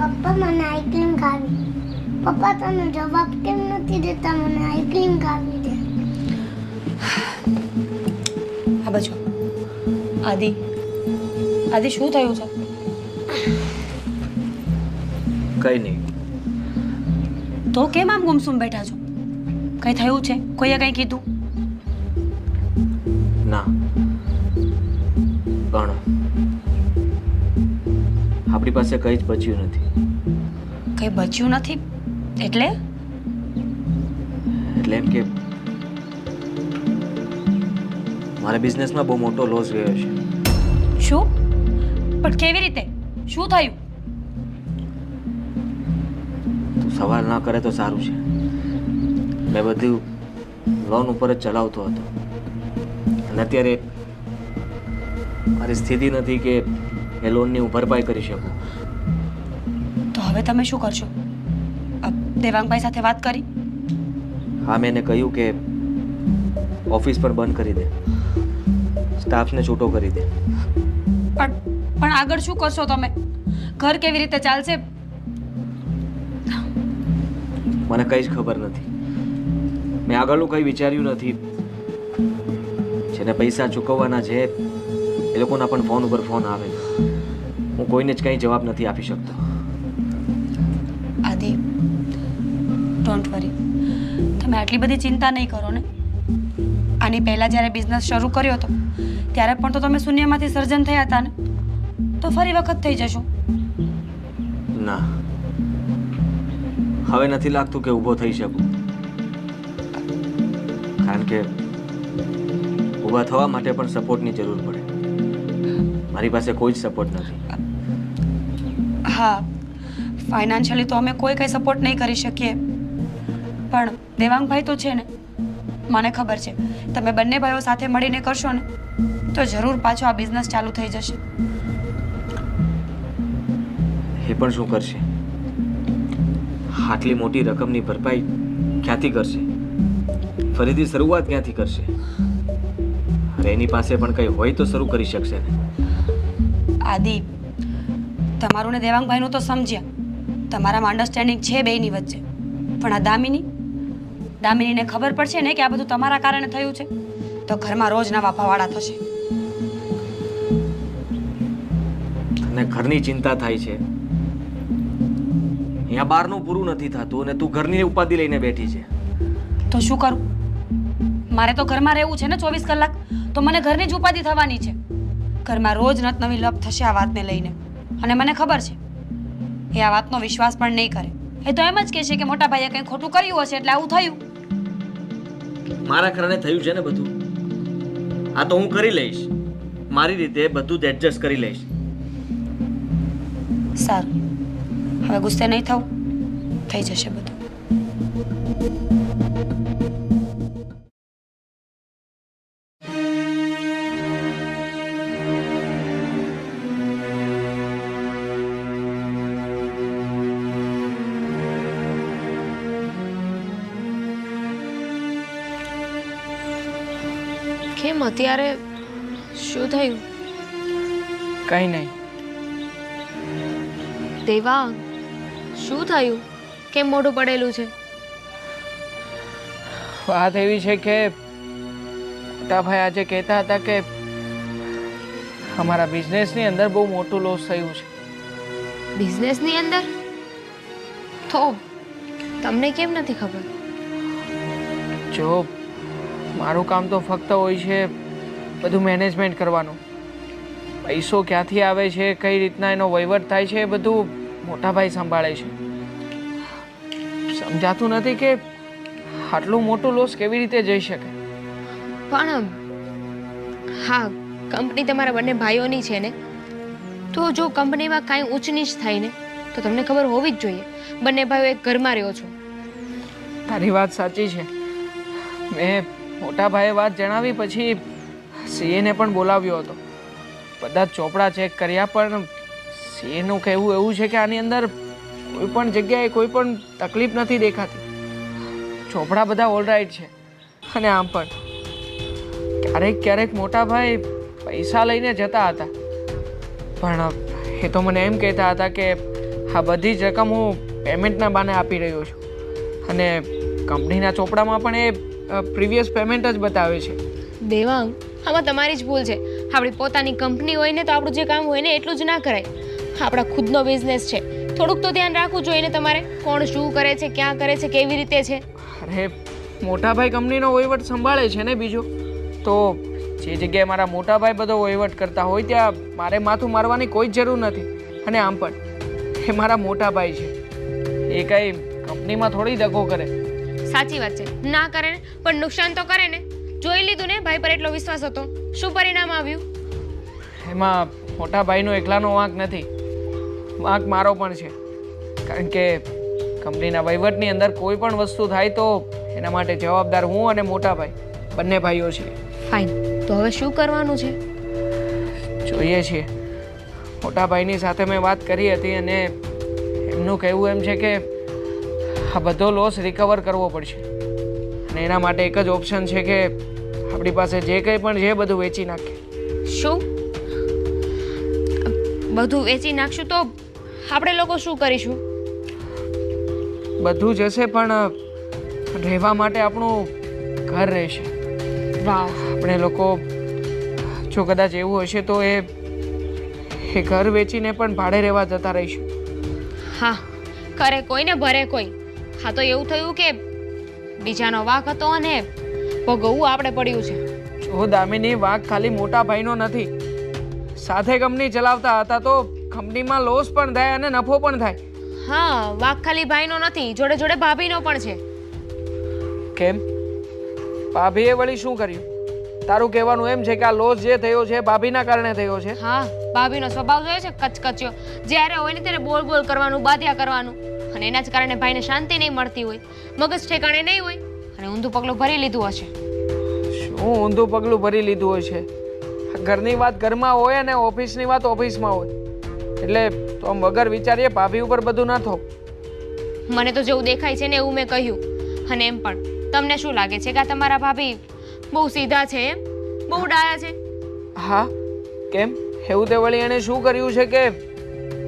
પપ્પા મને આઈસ્ક્રીમ ખાવી. પપ્પા તમે જવાબ કેમ નથી દેતા? મને આઈસ્ક્રીમ ખાવી છે.
આ બાજુ આદિ શું થયું છે?
કંઈ નહીં.
તો કેમ આમ ગુમસુમ બેઠા છો? કંઈ થયું છે? કોઈએ કંઈ કીધું?
ના, પણ આપણી પાસે કંઈ જ બચ્યું નથી.
કંઈ બચ્યું નથી એટલે?
એટલે એમ કે મારા બિઝનેસમાં બહુ મોટો લોસ ગયો છે.
શું? પણ કેવી રીતે? શું થયું?
તું સવાલ ના કરે તો સારું છે. મેં બધું લોન ઉપર જ ચલાવતો હતો અને અત્યારે મારી સ્થિતિ નથી કે એ લોનની હું ભરપાઈ કરી શકું.
તો હવે તમે શું કરશો? દેવાંગભાઈ સાથે વાત કરી?
હા, મેં એને કહ્યું કે ઓફિસ પણ બંધ કરી દે, સ્ટાફને છૂટો કરી દે.
પણ આગળ શું કરશો તમે? ઘર કેવી રીતે ચાલશે?
મને કંઈ જ ખબર નથી. મેં આગળનું કંઈ વિચાર્યું નથી. જેને પૈસા ચૂકવવાના છે એ લોકોના પણ ફોન ઉપર ફોન આવે. હું કોઈને જ કંઈ જવાબ નથી આપી શકતો.
આદિ, ડોન્ટ વરી. તમે આટલી બધી ચિંતા નહીં કરો ને. આની પહેલાં જ્યારે બિઝનેસ શરૂ કર્યો હતો ત્યારે પણ તો તમે શૂન્યમાંથી સર્જન થયા હતા ને. તો ફરી વખત થઈ જશો.
ના, હવે નથી લાગતું કે ઊભો થઈ શકું. કારણ કે ઊભા થવા માટે પણ સપોર્ટની જરૂર પડે. મારી પાસે કોઈ જ સપોર્ટ નથી.
હા, ફાઇનાન્શિયલી તો અમે કોઈ કંઈ સપોર્ટ નહીં કરી શકીએ, પણ દેવાંગભાઈ તો છે ને. મને ખબર છે તમે બંને ભાઈઓ સાથે મળીને કરશો ને તો જરૂર પાછો આ બિઝનેસ ચાલુ થઈ જશે.
એ પણ શું કરશે? આટલી મોટી રકમની ભરપાઈ ક્યાંથી કરશે? ફરીથી શરૂઆત ક્યાંથી કરશે? અરે એની પાસે પણ કંઈ હોય તો શરૂ કરી શકશે ને.
આદિ, તમારું ને દેવાંગભાઈનું તો સમજ્યા, તમારામાં અન્ડરસ્ટેન્ડિંગ છે બેયની વચ્ચે, પણ આ દામિનીને ખબર પડશે ને કે આ બધું તમારા કારણે થયું છે તો ઘરમાં રોજ નવા ફવાડા થશે.
અને ઘરની ચિંતા થાય છે. અહીંયા બહારનું પૂરું નથી થતું અને તું ઘરની ઉપાધિ લઈને બેઠી છે.
તો શું કરું? મારે તો ઘરમાં રહેવું છે ને 24 કલાક. તો મને ઘરની જ ઉપાધિ થવાની છે. ઘરમાં રોજ નત નવી લપ થશે આ વાતને લઈને અને મને ખબર છે એ આ વાતનો વિશ્વાસ પણ નહીં કરે. એ તો એમ જ કહેશે કે મોટા ભાઈએ કંઈ ખોટું કર્યું હશે એટલે આવું થયું.
મારા કારણે થયું છે ને બધું. આ તો હું કરી લઈશ, મારી રીતે બધું જ એડજસ્ટ કરી લઈશ.
સારું, હવે ગુસ્સે નહીં થવું, થઈ જશે બધું.
કેમ અત્યારે શું થયું?
કંઈ નહીં.
દેવાંગ, શું થયું? કેમ મોઢું પડેલું છે?
વાત એવી છે કે મોટાભાઈ આજે કહેતા હતા કે અમારા બિઝનેસની અંદર બહુ મોટું લોસ થયું છે.
બિઝનેસની અંદર તો તમને કેમ નથી ખબર?
જો મારું કામ તો ફક્ત હોય છે બધું મેનેજમેન્ટ કરવાનું. પૈસો ક્યાંથી આવે છે, કઈ રીતના એનો વહીવટ થાય છે, એ બધું મોટાભાઈ સંભાળે છે. સમજાતું નથી કે આટલું મોટું લોસ કેવી રીતે જઈ શકે.
પણ હા, કંપની તમારા બંને ભાઈઓની છે ને, તો જો કંપનીમાં કાંઈ ઊંચ નીચ થાય ને તો તમને ખબર હોવી જ જોઈએ. બંને ભાઈઓ એક ઘરમાં રહ્યો છો.
તારી વાત સાચી છે. મેં મોટાભાઈએ વાત જણાવી પછી સીએને પણ બોલાવ્યો હતો. બધા જ ચોપડા ચેક કર્યા, પણ સીએનું કહેવું એવું છે કે આની અંદર કોઈ પણ જગ્યાએ કોઈ પણ તકલીફ નથી દેખાતી. ચોપડા બધા ઓલરાઈટ છે. અને આમ પણ ક્યારેક ક્યારેક મોટાભાઈ પૈસા લઈને જતા હતા, પણ એ તો મને એમ કહેતા હતા કે આ બધી જ રકમ હું પેમેન્ટના બાને આપી રહ્યો છું, અને કંપનીના ચોપડામાં પણ એ પ્રીવિયસ પેમેન્ટ જ બતાવે છે.
દેવાંગ, આમાં તમારી જ ભૂલ છે. આપણી પોતાની કંપની હોય ને તો આપણું જે કામ હોય ને એટલું જ ના કરાય. આપણા ખુદનો બિઝનેસ છે, થોડુંક તો ધ્યાન રાખવું જોઈએ ને તમારે. કોણ શું કરે છે, ક્યાં કરે છે, કેવી રીતે છે.
અરે મોટાભાઈ કંપનીનો વહીવટ સંભાળે છે ને. બીજો તો જે જગ્યાએ મારા મોટાભાઈ બધો વહીવટ કરતા હોય ત્યાં મારે માથું મારવાની કોઈ જ જરૂર નથી. અને આમ પણ એ મારા મોટાભાઈ છે, એ કંઈ કંપનીમાં થોડી દગો કરે.
સાચી વાત છે, ના કરે ને પણ નુકસાન તો કરે ને. જોઈ લીધું ને, ભાઈ પર એટલો વિશ્વાસ હતો, શું પરિણામ આવ્યું?
એમાં મોટાભાઈનો એકલાનો વાંક નથી, વાંક મારો પણ છે. કારણ કે કંપનીના વહીવટની અંદર કોઈ પણ વસ્તુ થાય તો એના માટે જવાબદાર હું અને મોટાભાઈ બંને ભાઈઓ છીએ.
ફાઇન, તો હવે શું કરવાનું છે?
જોઈએ છીએ. મોટાભાઈની સાથે મેં વાત કરી હતી અને એમનું કહેવું એમ છે કે આ બધો લોસ રિકવર કરવો પડશે, અને એના માટે એક જ ઓપ્શન છે કે આપણી પાસે જે કંઈ પણ છે બધું વેચી નાખીએ.
શું? બધું વેચી નાખશું તો આપણે લોકો શું કરીશું?
બધું જશે પણ રહેવા માટે આપણું ઘર રહેશે.
વાવ,
આપણે લોકો જો કદાચ એવું હશે તો એ ઘર વેચીને પણ ભાડે રહેવા જતા રહીશું.
હા, કરે કોઈ ને ભરે કોઈ. હા, તો એવું થયું કે બીજાનો વાંક હતો અને ભોગવવું આપણે પડ્યું છે.
જો દામિની, વાંક ખાલી મોટા ભાઈનો નથી. સાથે કંપની ચલાવતા હતા તો કંપનીમાં લોસ પણ થાય અને નફો પણ થાય.
હા, વાંક ખાલી ભાઈનો નથી, જોડે જોડે ભાભીનો પણ છે.
કેમ? ભાભીએ વળી શું કર્યું? તારું કહેવાનું એમ છે કે આ લોસ જે થયો છે ભાભીના કારણે થયો છે?
હા, ભાભીનો સ્વભાવ જોયો છે, કચકચ્યો. જ્યારે હોય ને ત્યારે બોલ બોલ કરવાનું, બાધ્યા કરવાનું, અને એના જ કારણે ભાઈને શાંતિ નહીં મળતી હોય, મગજ ઠેકાણે નહીં હોય, અને ઊંધું પગલું ભરી લીધું હશે.
શું ઊંધું પગલું ભરી લીધું હશે? ઘરની વાત ઘરમાં હોય અને ઓફિસની વાત ઓફિસમાં હોય, એટલે તો આમ વગર વિચારીએ ભાભી ઉપર બધું ના થો.
મને તો જેવું દેખાય છે ને એવું મેં કહ્યું. અને એમ પણ તમને શું લાગે છે કે આ તમારા ભાભી બહુ સીધા છે, એમ બહુ ડાયા છે?
હા, કેમ? એવું તે વળી એણે શું કર્યું છે કે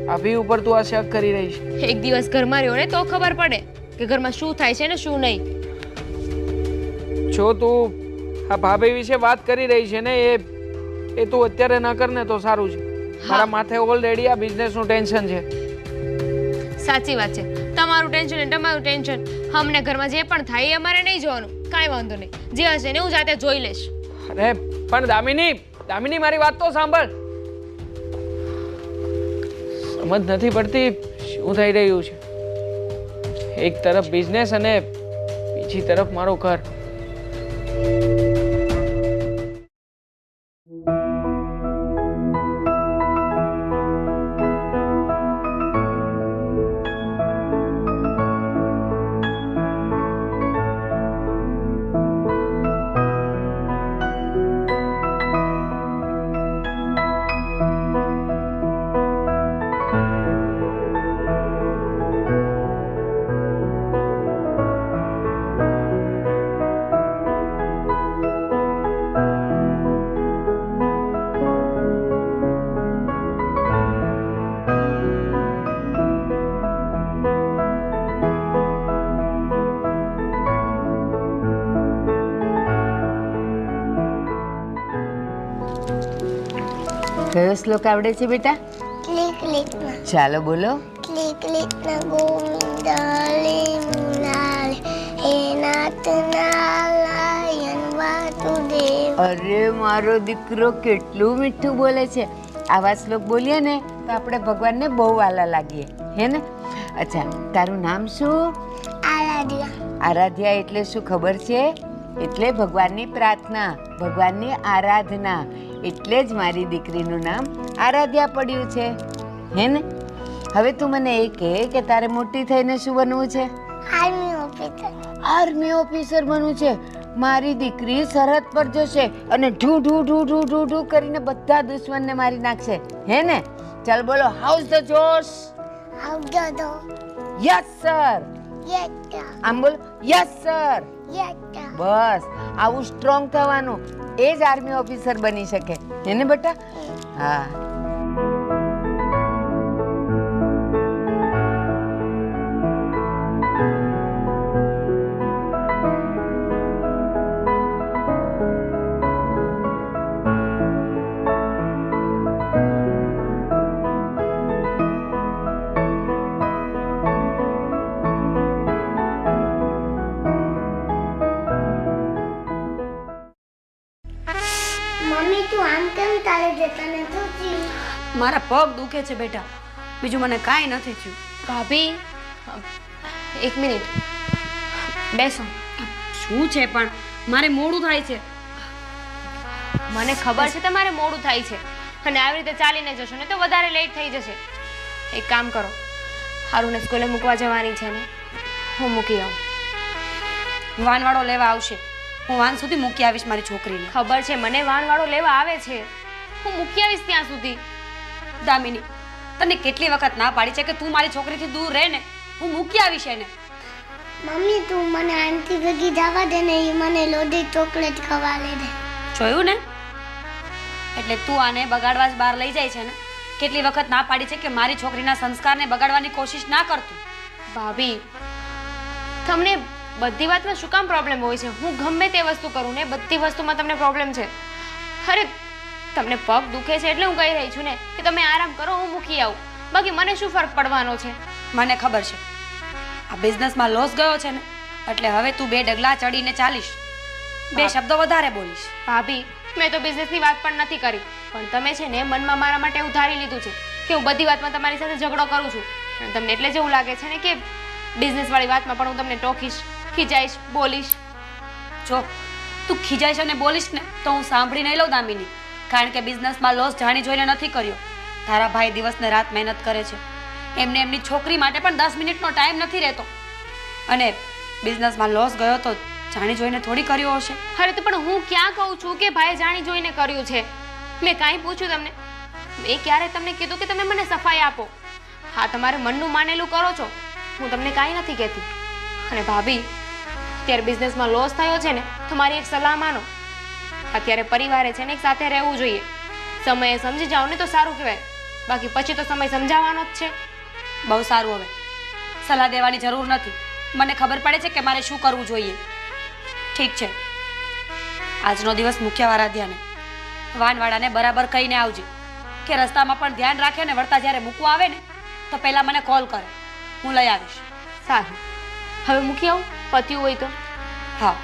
ભાભી ઉપર તું આ શક કરી રહી છે?
એક દિવસ ઘરમાં રહ્યો ને તો ખબર પડે કે ઘરમાં શું થાય છે ને શું નહીં.
જો તું આ ભાભી વિશે વાત કરી રહી છે ને એ તું અત્યારે ન કર ને તો સારું છે. મારા માથે ઓલરેડી આ બિઝનેસનું ટેન્શન છે.
સાચી વાત છે, તમારું ટેન્શન ને તમારું ટેન્શન. અમને ઘરમાં જે પણ થાય એ અમારે નહીં જોવાનું, કાંઈ વાંધો નહીં. જે હશે ને હું જાતે જોઈ લઈશ.
અરે પણ દામિની મારી વાત તો સાંભળ. સમજ નથી પડતી શું થઈ રહ્યું છે. એક તરફ બિઝનેસ અને બીજી તરફ મારું ઘર.
કયો શ્લોક આવડે છે બેટા?
ક્લિક ક્લિકના
ચાલો બોલો.
ક્લિક ક્લિકના ગોવિંદ લે મુરાલે હે નાથ નારાયણ વાસુદેવ.
અરે મારો દીકરો કેટલું મીઠું બોલે છે. આવા શ્લોક બોલીએ ને તો આપણે ભગવાનને બહુ વાલા લાગીએ, હે ને? અચ્છા, તારું નામ શું?
આરાધ્યા.
આરાધ્યા એટલે શું ખબર છે? એટલે ભગવાનની પ્રાર્થના, ભગવાનની આરાધના. એટલે જ મારી દીકરીનું નામ આરાધ્યા પડ્યું છે, હે ને? હવે તું મને એ કહે કે તારે મોટી થઈને શું બનવું છે?
Army officer.
આર્મી ઓફિસર બનવું છે. મારી દીકરી સરહદ પર જશે અને ઢૂ ઢૂ ઢૂ ઢૂ ઢૂ ઢૂ કરીને બધા દુશ્મનને મારી નાખશે, હે ને? ચાલ બોલો, હાઉસ ધ જોશ.
આવજો તો
યસ સર.
યેટા
આમ બોલો, યસ સર.
યેટા.
બસ આવું સ્ટ્રોંગ થવાનું, એ જ આર્મી ઓફિસર બની શકે, હે ને બેટા? હા.
મમ્મી તું આમ કેમ ચાલે છે? તને શું થયું?
મારા પગ દુખે છે બેટા, બીજું મને કાંઈ નથી થયું.
ભાભી, એક મિનિટ બેસો.
શું છે પણ? મારે મોડું થાય છે.
મને ખબર છે તમારે મોડું થાય છે અને આવી રીતે ચાલીને જશો ને તો વધારે લેટ થઈ જશે. એક કામ કરો, હારુને સ્કૂલે મૂકવા જવાની છે ને, હું મૂકી આવું.
વાનવાળો લેવા આવશે, હું વાન સુધી મૂકી આવીશ મારી છોકરીને.
ખબર છે મને, વાનવાળો લેવા આવે છે, હું મૂકી આવીશ ત્યાં સુધી.
દામિની, તને કેટલી વખત ના પાડી છે કે તું મારી છોકરીથી દૂર રહે ને, હું મૂકી આવીશ એને.
મમ્મી તું મને આંટી ભેગી જવા દે ને, એ મને લોધી ચોકલેટ ખવાડે દે.
જોયું ને? એટલે તું આને બગાડવા જ બહાર લઈ જાય છે ને? કેટલી વખત ના પાડી છે કે મારી છોકરીના સંસ્કારને બગાડવાની કોશિશ ના કરતું.
ભાભી, તમને બધી વાતમાં શું કામ પ્રોબ્લેમ હોય છે? હું ગમે તે વસ્તુ કરું ને, બધી વસ્તુમાં તમને પ્રોબ્લેમ છે. અરે તમને પગ દુખે છે એટલે હું કહી રહી છું ને કે તમે આરામ કરો, હું મૂકી આવું. બાકી મને શું ફરક પડવાનો છે?
મને ખબર છે આ બિઝનેસમાં લોસ ગયો છે ને, એટલે હવે તું 2 ડગલા ચડીને ચાલીશ, 2 શબ્દો વધારે બોલીશ.
ભાભી, મેં તો બિઝનેસની વાત પણ નથી કરી, પણ તમે છે ને મનમાં મારા માટે એવું ધારી લીધું છે કે હું બધી વાતમાં તમારી સાથે ઝઘડો કરું છું. અને તમને એટલે જ એવું લાગે છે ને કે બિઝનેસવાળી વાતમાં પણ હું તમને ટોકીશ, ખીજાઈશ, બોલીશ.
જો તું ખીજાઈશ અને બોલીશ ને તો હું સાંભળી નહીં લઉં દામિની, કારણ કે બિઝનેસમાં લોસ જાણી જોઈને નથી કર્યો. તારા ભાઈ દિવસ ને રાત મહેનત કરે છે, એમને એમની છોકરી માટે પણ 10 મિનિટનો ટાઈમ નથી રહેતો, અને બિઝનેસમાં લોસ ગયો તો જાણી જોઈને થોડી કર્યો હશે.
અરે તો પણ હું ક્યાં કહું છું કે ભાઈ જાણી જોઈને કર્યું છે? મેં કાંઈ પૂછ્યું તમને? મેં ક્યારે તમને કીધું કે તમે મને સફાઈ આપો? હા, તમારે મનનું માનેલું કરો છો, હું તમને કાંઈ નથી કહેતી. અને ભાભી, અત્યારે બિઝનેસમાં લોસ થયો છે ને, તમારી એક સલાહ માનો. અત્યારે પરિવારે છે ને એક સાથે રહેવું જોઈએ. સમયે સમજી જાઓ ને તો સારું કહેવાય, બાકી પછી તો સમય સમજાવવાનો જ છે.
બહુ સારું, હવે સલાહ દેવાની જરૂર નથી, મને ખબર પડે છે કે મારે શું કરવું જોઈએ. ઠીક છે, આજનો દિવસ મુખ્ય આરાધ્યાને વાનવાળાને બરાબર કહીને આવજે કે રસ્તામાં પણ ધ્યાન રાખે ને વળતા જ્યારે મૂકવા આવે ને તો પહેલાં મને કોલ કરે, હું લઈ આવીશ.
સારું, હવે મૂકી આવું પત્યું હોય તો.
હા.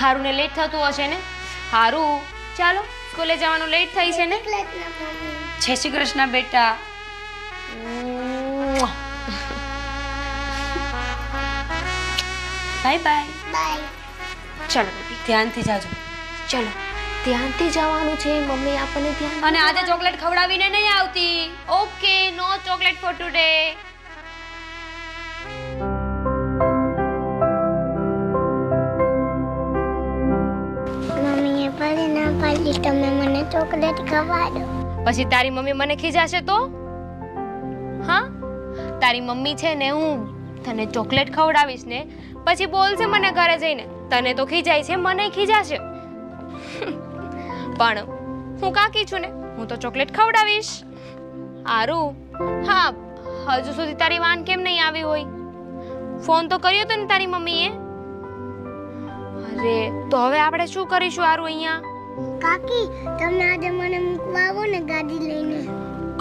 હારુને લેટ થતું હશે ને? હારું, ચાલો સ્કૂલે જવાનું લેટ થઈ છે ને?
ચોકલેટના મમ્મી.
જય શ્રી કૃષ્ણ બેટા. Bye bye.
બાય.
ચલો બેબી,
ધ્યાનથી જાજો.
ચલો ધ્યાનથી જવાનું છે, મમ્મી આપણને ધ્યાન.
અને આજે ચોકલેટ ખવડાવીને નહીં આવતી.
Okay, no chocolate for today.
મમ્મીએ ભલે ના પાડી તમે મને ચોકલેટ ખવાડો.
પછી તારી મમ્મી મને ખીજાશે તો? હા, તારી મમ્મી છે ને, હું તને ચોકલેટ ખવડાવીશ ને પછી બોલશે મને ઘરે જઈને, તને તો ખીજાય છે, મને ખીજાશે. પણ હું કાકી છું ને, હું તો ચોકલેટ ખવડાવીશ. આરું, હા, હજુ સુધી તારી વાન કેમ નહીં આવી હોય? ફોન તો કર્યો તો ને તારી મમ્મીએ? અરે તો હવે આપણે શું કરીશું આરું અહીંયા?
કાકી તમે આજે મને મૂકવા આવો ને ગાડી લઈને.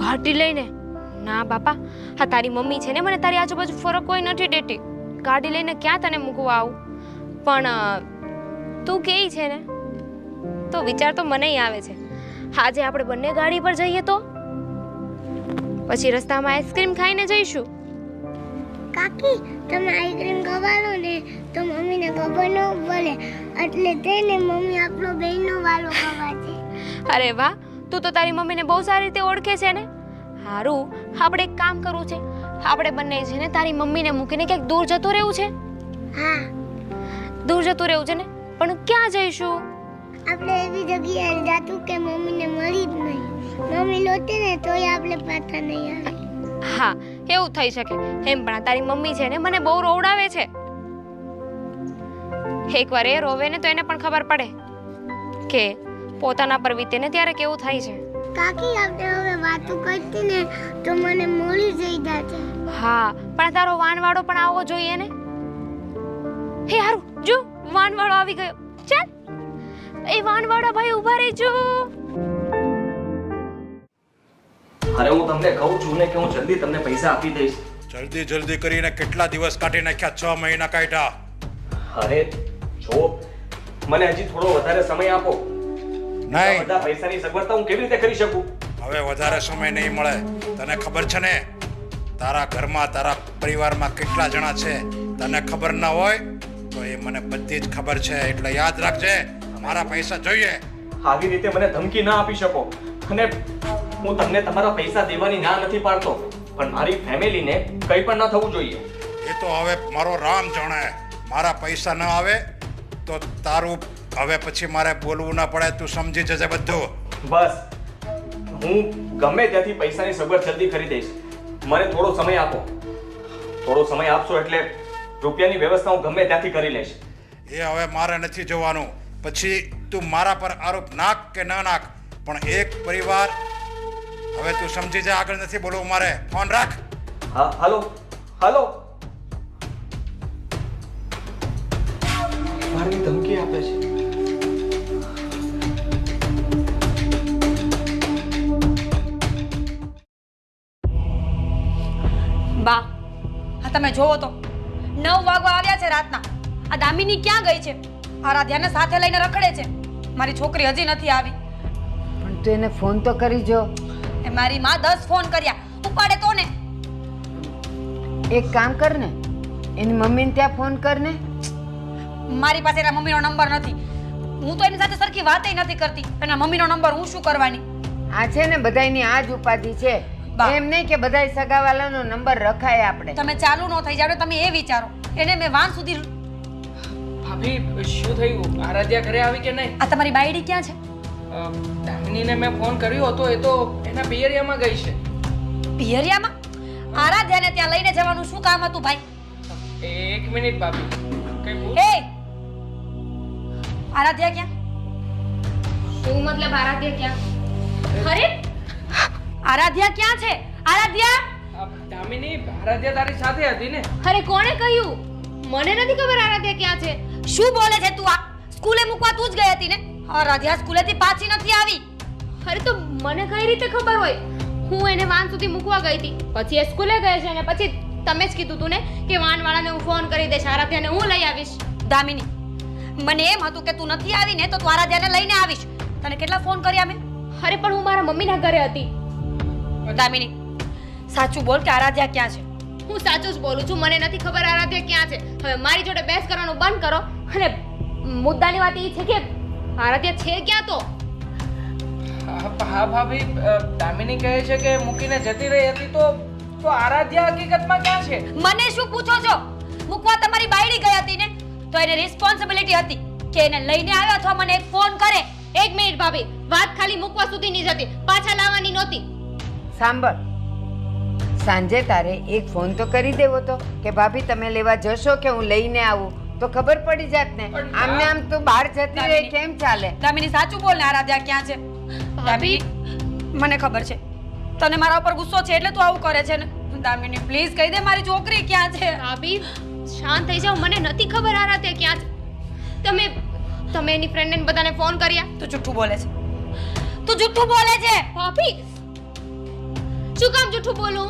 ગાડી લઈને? ના બાપા, હા તારી મમ્મી છે ને, મને તારી આજુબાજુ ફરક કોઈ નથી દેતી. ગાડી લઈને ક્યાં તને મૂકવા આવું? પણ તું કેવી છે ને, તો વિચાર તો મને આવે છે. આજે આપણે બંને ગાડી પર જઈએ તો પછી રસ્તામાં આઈસ્ક્રીમ ખાઈને જઈશું.
કાકી તમે આઈસ્ક્રીમ ખવાલો ને તો મમ્મીને ખબર ન પડે, એટલે તેને મમ્મી આપણો બહેનનો વાલો ખવાશે.
અરે વાહ, તું તો તારી મમ્મીને બહુ સારી રીતે ઓળખે છે ને. હારું, આપણે એક કામ કરવું છે. આપણે બંને છે ને તારી મમ્મીને મૂકીને ક્યાંક દૂર જતું રહેવું છે.
હા,
દૂર જતું રહેવું છે ને, પણ ક્યાં જઈશું?
આપણે એવી જગ્યાએ જાતું કે મમ્મીને મળી જ નહીં. મમ્મી લોટે ને તોય આપણે પાછા નહીં આવે.
હા, એવું થઈ શકે. એમ પણ આ તારી મમ્મી છે ને મને બહુ રોવડાવે છે. એકવાર એ રોવે ને તો એને પણ ખબર પડે કે પોતાના પર વીતે ને ત્યારે કેવું થાય છે.
કાકી આપણે હવે વાતો કરતી ને તો મને મોડી જઈ જશે.
હા, પણ તારો વાનવાળો પણ આવવો જોઈએ ને. હે હારું, જો વાનવાળો આવી ગયો. ચાલ, એ વાનવાળા ભાઈ ઊભા રહેજો.
અરે હું તમને કહું છું ને કે હું જલ્દી તમને પૈસા આપી દઈશ.
જલ્દી જલ્દી કરીને કેટલા દિવસ કાઢી નાખ્યા? 6 મહિના કાઢ્યા.
અરે જો મને હજી થોડો વધારે સમય આપો.
નહીં,
બધા પૈસાની સગવડતા હું કેવી રીતે કરી શકું?
હવે વધારે સમય નહીં મળે. તને ખબર છે ને તારા ઘરમાં તારા પરિવારમાં કેટલા જણા છે? તને ખબર ના હોય તો એ મને બધી જ ખબર છે, એટલે યાદ રાખજે, મારા પૈસા જોઈએ.
આવી રીતે મને ધમકી ના આપી શકો. અને હું તમને તમારા પૈસા દેવાની ના નથી પાડતો, પણ મારી ફેમિલીને કંઈ પણ ન થવું જોઈએ.
એ તો હવે મારો રામ જાણે. મારા પૈસા ન આવે તો તારું હવે પછી મારે બોલવું ના પડે. તું સમજી જજે બધું.
બસ હું ગમે ત્યાંથી પૈસાની સગવડ જલ્દી કરી દઈશ. મને થોડો સમય આપો. થોડો સમય આપશો એટલે રૂપિયાની વ્યવસ્થા હું ગમે ત્યાંથી કરી લઈશ.
એ હવે મારે નથી જોવાનું. પછી તું મારા પર આરોપ નાખ કે ના નાખ, પણ એક પરિવાર હવે તું સમજી જા. આગળ નથી બોલવું મારે. ફોન રાખ.
હા, હાલો હાલો. મારી ધમકી આપે છે.
બા, હા તમે જોવો તો 9 વાગવા આવ્યા છે રાતના. આ દામિની ક્યાં ગઈ છે? આરાધ્યાને સાથે લઈને રખડે છે. મારી છોકરી હજી નથી આવી.
પણ તું એને ફોન તો કરી જો.
એ મારી માં 10 ફોન કર્યા, ઉપાડે તો ને.
એક કામ કર ને, એની મમ્મીને ત્યાં ફોન કર ને.
મારી પાસે એના મમ્મીનો નંબર નથી. હું તો એની સાથે સરખી વાતય નથી કરતી. એના મમ્મીનો નંબર હું શું કરવાની?
આ છે ને બધાયની આ જ ઉપાધિ છે.
બા.
એમ નહીં કે બધાય સગાવાલાનો નંબર રખાય આપણે.
તમે ચાલુ ન થઈ જાવ ને, તમે એ વિચારો. એને મેં વાન સુધી.
ભાભી શું થયું? આરાધ્યા ઘરે આવી કે નહીં?
આ તમારી બાયડી ક્યાં છે?
દામિનીને મેં ફોન કર્યો હતો, એ તો એના પિયરિયામાં ગઈ છે.
પિયરિયામાં? આરાધ્યાને ત્યાં લઈને જવાનું શું કામ હતું ભાઈ?
એક મિનિટ ભાભી, કઈ બોલ.
હે, આરાધ્યા ક્યાં?
શું મતલબ આરાધ્યા ક્યાં? અરે
આરાધ્યા ક્યાં છે? આરાધ્યા!
દામિની, આરાધ્યા તારી સાથે હતી ને?
અરે કોણે કહ્યું? મને નથી ખબર આરાધ્યા ક્યાં છે.
શું બોલે છે તું? આ સ્કૂલે મૂકવા તું જ ગઈ હતી ને? આરાધ્યા સ્કૂલેથી પાછી નથી આવી.
અરે તો મને કઈ રીતે ખબર હોય? હું એને વાન સુધી મૂકવા ગઈ હતી, પછી એ સ્કૂલે ગઈ છે અને પછી તમે જ કીધું તું ને કે વાનવાળાને હું ફોન કરી દઈશ, આરાધ્યાને હું લઈ આવીશ.
દામિની, મને એમ હતું કે તું નથી આવી ને તો તું આરાધ્યાને લઈને આવીશ. તને કેટલા ફોન કર્યા મેં?
અરે પણ હું મારા મમ્મીના ઘરે હતી.
દામિની, સાચું બોલ કે આરાધ્યા ક્યાં છે?
હું સાચું જ બોલું છું, મને નથી ખબર આરાધ્યા ક્યાં છે. હવે મારી જોડે બહેસ કરવાનું બંધ કરો અને મુદ્દાની વાત એ છે કે આરાધ્યા છે ક્યાં તો?
હા ભાભી, દામિની કહે છે કે મૂકીને જતી રહી હતી, તો આરાધ્યા હકીકતમાં ક્યાં છે?
મને શું પૂછો છો? મૂકવા તમારી બાયડી ગઈ હતી ને, તો એને રિસ્પોન્સિબિલિટી હતી કે એને લઈને આવે અથવા મને એક ફોન કરે.
એક મિનિટ ભાભી, વાત ખાલી મૂકવા સુધીની જ હતી, પાછા લાવવાની નહોતી.
સાંભળ, સાંજે તારે એક ફોન તો કરી દેવો તો કે ભાભી તમે લેવા જશો કે હું લઈને આવું, તો ખબર પડી જાત ને. આમને આમ તો બહાર જતી રહે કેમ ચાલે?
દામિની, સાચું બોલ ને, આરાધ્યા ક્યાં છે?
ભાભી,
મને ખબર છે તને મારા ઉપર ગુસ્સો છે એટલે તું આવું કરે છે ને. દામિની પ્લીઝ કહી દે મારી છોકરી ક્યાં છે?
ભાભી શાંત થઈ જાઓ, મને નથી ખબર આરાધ્યા ક્યાં છે. તમે તમે એની ફ્રેન્ડને બધાને ફોન કર્યા?
તું જૂઠું બોલે છે, તું જૂઠું બોલે છે.
ભાભી શું કામ જૂઠું બોલું?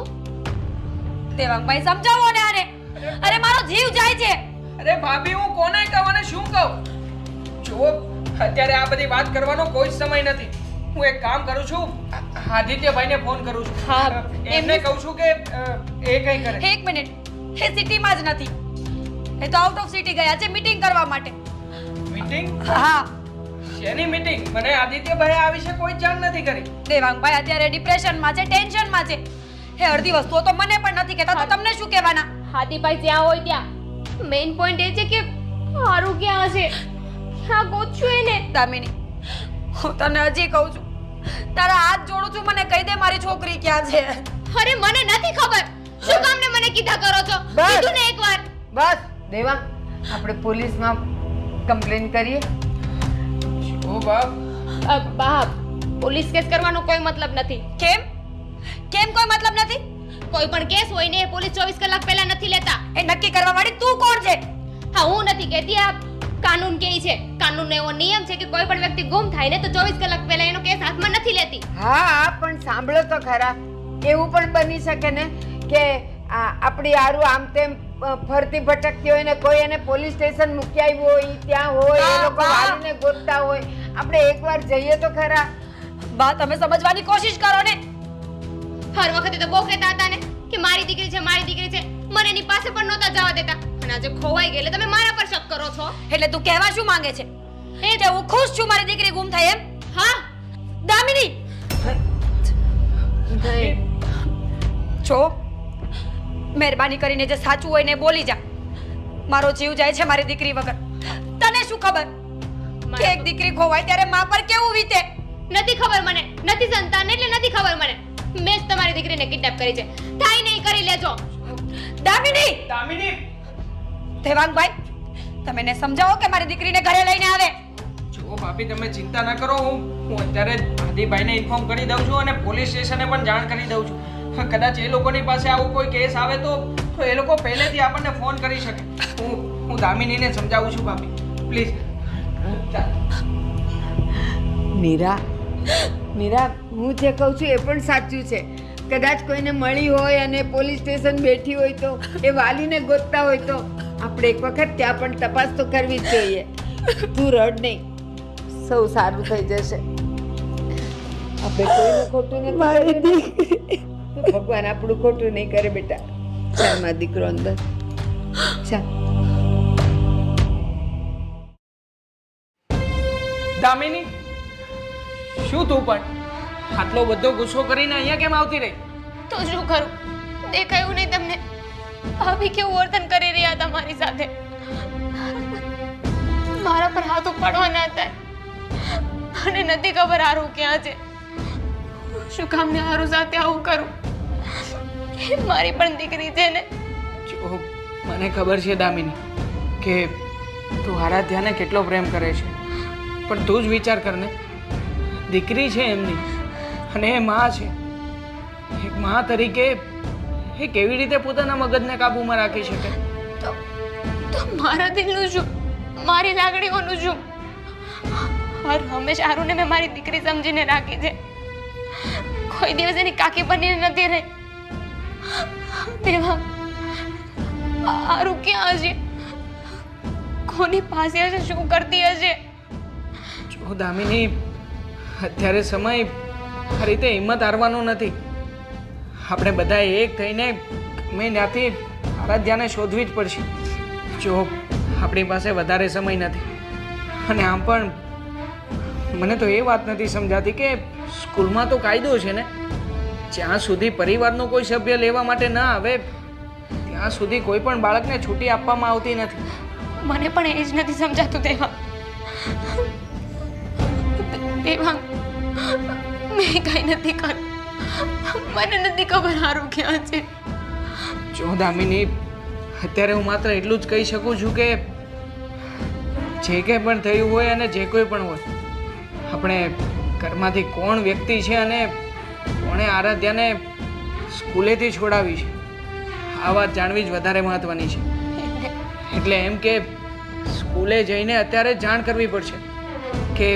દેવાંગભાઈ સમજાવો ને આને. અરે મારો જીવ જાય છે.
અરે ભાભી, હું કોને કહું અને શું કહું? જો અત્યારે આ બધી વાત કરવાનો કોઈ જ સમય નથી. હું એક કામ કરું છું, આદિત્યભાઈને ફોન કરું છું.
હા,
એમને કહું છું કે એ કંઈ કરે.
એક મિનિટ, એ સિટીમાં જ નથી, એ તો આઉટ ઓફ સિટી ગયા છે મીટિંગ કરવા માટે.
મીટિંગ?
હા,
શેની મીટિંગ? મને આદિત્યભાઈએ આ વિશે કોઈ જાણ નથી કરી.
દેવાંગભાઈ અત્યારે ડિપ્રેશનમાં છે, ટેન્શનમાં છે. એ અડધી વસ્તુઓ તો મને પણ નથી કહેતા, તો તમને શું કહેવાના?
હાથીભાઈ જ્યાં હોય ત્યાં. મેઇન પોઈન્ટ એ છે કે હારું ક્યાં હશે? હા, ગોતશું એને.
દામિની, હું તને હજી કહું છું, તારા હાથ જોડું છું, મને કહી દે મારી છોકરી ક્યાં છે.
અરે મને નથી ખબર. શું કામ ને મને કીધા કરો છો?
બસ.
કીધું ને એકવાર.
બસ દેવાંગ, આપણે પોલીસમાં કમ્પ્લેન કરીએ.
ઓ બાપ,
બાપ, પોલીસ કેસ કરવાનો કોઈ મતલબ નથી.
કેમ કેમ કોઈ મતલબ નથી?
કોઈ પણ કેસ હોય ને એ પોલીસ 24 કલાક પહેલા નથી લેતા.
એ નક્કી કરવા વાળી તું કોણ છે?
હા, હું નથી કહેતી, આ કાનૂન કહે છે. કાનૂનનો એવો નિયમ છે કે કોઈ પણ વ્યક્તિ ગુમ થાય ને તો 24 કલાક પહેલા એનો કેસ હાથમાં નથી લેતી.
હા, પણ સાંભળો તો ખરા, એવું પણ બની શકે ને કે આપણી આરું આમ તેમ ફરતી ભટકતી હોય ને કોઈ એને પોલીસ સ્ટેશન મૂકી આવ્યું હોય, ઈ ત્યાં હોય, એ લોકો વાલીને ગોતતા હોય. આપણે એકવાર જઈએ તો ખરા.
બા, તમે સમજવાની કોશિશ કરો ને.
હર વખતે તો બહુ કહેતા હતા ને કે મારી દીકરી છે, મારી દીકરી છે. મને એની પાસે પણ નહોતા જવા દેતા. અને આજે ખોવાઈ ગઈ એટલે તમે મારા પર શક કરો છો.
એટલે તું કહેવા શું માંગે છે? એ કે હું ખુશ છું મારી દીકરી ગુમ થઈ એમ?
હા,
દામિની, જો મહેરબાની કરીને જે સાચું હોય ને એ બોલી જા. મારો જીવ જાય છે મારી દીકરી વગર. તને શું ખબર કે એક દીકરી ખોવાય ત્યારે મા પર કેવું વીતે?
નથી ખબર મને. નથી સંતાન એટલે નથી ખબર મને. મેં જ તમારી દીકરીને કિડનેપ કરી છે. થાય નહીં કરી લેજો.
દામિની,
દામિની,
દેવાંગભાઈ, તમે એને સમજાવો કે મારી દીકરીને ઘરે લઈને આવે.
જો ભાભી, તમે ચિંતા ના કરો. હું અત્યારે જ આદિભાઈને ઇન્ફોર્મ કરી દઉં છું અને પોલીસ સ્ટેશને પણ જાણ કરી દઉં છું. કદાચ એ લોકોની પાસે આવો કોઈ કેસ આવે તો એ લોકો પહેલેથી આપણને ફોન કરી શકે. હું દામિનીને સમજાવું છું ભાભી, પ્લીઝ.
મીરા, મીરા, હું જે કહું છું એ પણ સાચું છે. કદાચ કોઈને મળી હોય અને પોલીસ સ્ટેશન બેઠી હોય તો એ વાલીને ગોતતા હોય તો આપણે એક વખત ત્યાં પણ તપાસ તો કરવી જ જોઈએ. તું રડ નહીં, સૌ સારું થઈ જશે. આપણે કોઈનું ખોટું નથી. ભગવાન આપણું ખોટું નહીં કરે બેટા. ચાલ મારો દીકરો અંદર ચાલ.
દામિની, શું તું પણ આટલો બધો ગુસ્સો કરીને અહીંયા કેમ આવતી રહી?
તો શું કરું? દેખાયું નહીં તમને? ભાભી કેવું વર્તન કરી રહ્યા હતા મારી સાથે. મારા પર હાથ ઉપાડવાના હતા અને નથી ખબર હારું ક્યાં છે. શું કામ ને હારું સાથે આવું કરું? એ મારી પણ દીકરી છે ને.
જો મને ખબર છે દામિની કે તું આરાધ્યાને કેટલો પ્રેમ કરે છે, પણ તું જ વિચાર કર ને, દીકરી છે એમની અને એ માં છે. એક માં તરીકે એ કેવી રીતે પોતાના મગજને કાબૂમાં રાખી શકે?
તો મારા દિલનું શું, મારી લાગણીઓનું શું? હર હંમેશા હારુને મેં મારી દીકરી સમજીને રાખી છે. કોઈ દિવસ એની કાકી બનીને નથી રહી. દેવા, હારુ ક્યાં હશે? કોની પાસે હશે? શું કરતી હશે?
જો દામિની, અત્યારે સમય આ રીતે હિંમત હારવાનો નથી. આપણે બધા એક થઈને ગમે ત્યાંથી આરાધ્યાને શોધવી જ પડશે. જો આપણી પાસે વધારે સમય નથી અને આમ પણ મને તો એ વાત નથી સમજાતી કે સ્કૂલમાં તો કાયદો છે ને, જ્યાં સુધી પરિવારનો કોઈ સભ્ય લેવા માટે ના આવે ત્યાં સુધી કોઈ પણ બાળકને છૂટી આપવામાં આવતી નથી.
મને પણ એ જ નથી સમજાતું દેવા. દેવા, મેં કઈ નથી કર્યું. મને નથી ખબર હારું ક્યાં છે.
જો દામિની, અત્યારે હું માત્ર એટલું જ કહી શકું છું કે જે કંઈ પણ થયું હોય અને જે કોઈ પણ હોય, આપણે ઘરમાંથી કોણ વ્યક્તિ છે અને કોણે આરાધ્યાને સ્કૂલેથી છોડાવી છે આ વાત જાણવી જ વધારે મહત્વની છે. એટલે એમ કે સ્કૂલે જઈને અત્યારે જ જાણ કરવી પડશે કે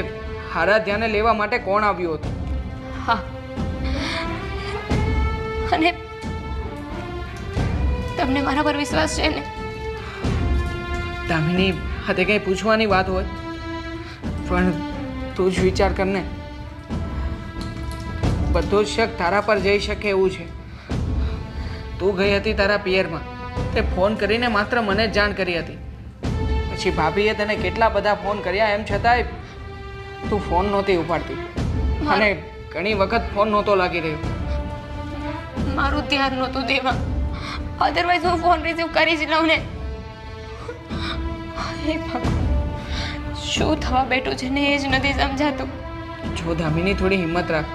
આરાધ્યાને લેવા માટે કોણ આવ્યું હતું.
હા, અને તમને મારા પર વિશ્વાસ છે ને?
દામિની, આ તે કંઈ પૂછવાની વાત હોય પણ તું જ વિચાર કર ને. બધો જ શક તારા પર જઈ શકે એવું છે. તું ગઈ હતી તારા પિયરમાં, તે ફોન કરીને માત્ર મને જ જાણ કરી હતી. પછી ભાભીએ તને કેટલા બધા ફોન કર્યા, એમ છતાંય તું ફોન નહોતી ઉપાડતી અને ઘણી વખત ફોન નહોતો લાગી રહ્યો.
મારું ધ્યાન નહોતું દેવા, અધરવાઇઝ હું ફોન રિસીવ કરી જ લઉં ને. હે ભગવાન, શું થવા બેઠું છે ને એ જ નથી સમજાતું.
જો દામિની, થોડી હિંમત રાખ.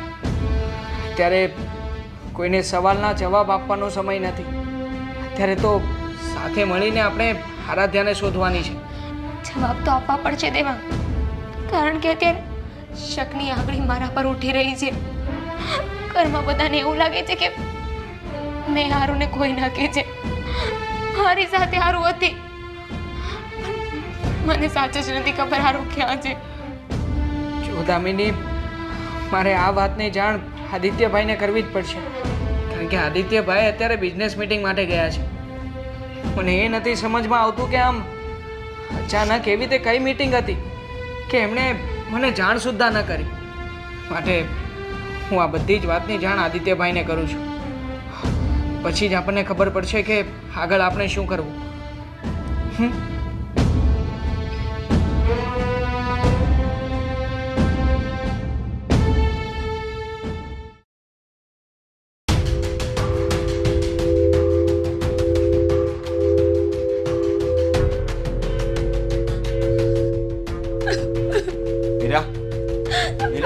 અત્યારે કોઈને સવાલના જવાબ આપવાનો સમય નથી. અત્યારે તો સાથે મળીને આપણે આરાધ્યાને શોધવાની છે.
જવાબ તો આપવા પડશે દેવા, કારણ કે અત્યારે શકની આંગળી મારા પર ઉઠી રહી છે. ઘરમાં બધાને એવું લાગે છે કે મેં હારુને કોઈ નાખી છે. મારી સાથે હારું હતી, મને સાચું જ નથી ખબર હારું ક્યાં છે.
જો દામિની, મારે આ વાતની જાણ આદિત્યભાઈને કરવી જ પડશે, કારણ કે આદિત્યભાઈ અત્યારે બિઝનેસ મીટિંગ માટે ગયા છે. મને એ નથી સમજમાં આવતું કે આમ અચાનક એવી રીતે કઈ મીટિંગ હતી કે એમણે મને જાણ સુદ્ધા ન કરી. માટે હું આ બધી જ વાતની જાણ આદિત્યભાઈને કરું છું. પછી જ આપણને ખબર પડશે કે આગળ આપણે શું કરવું.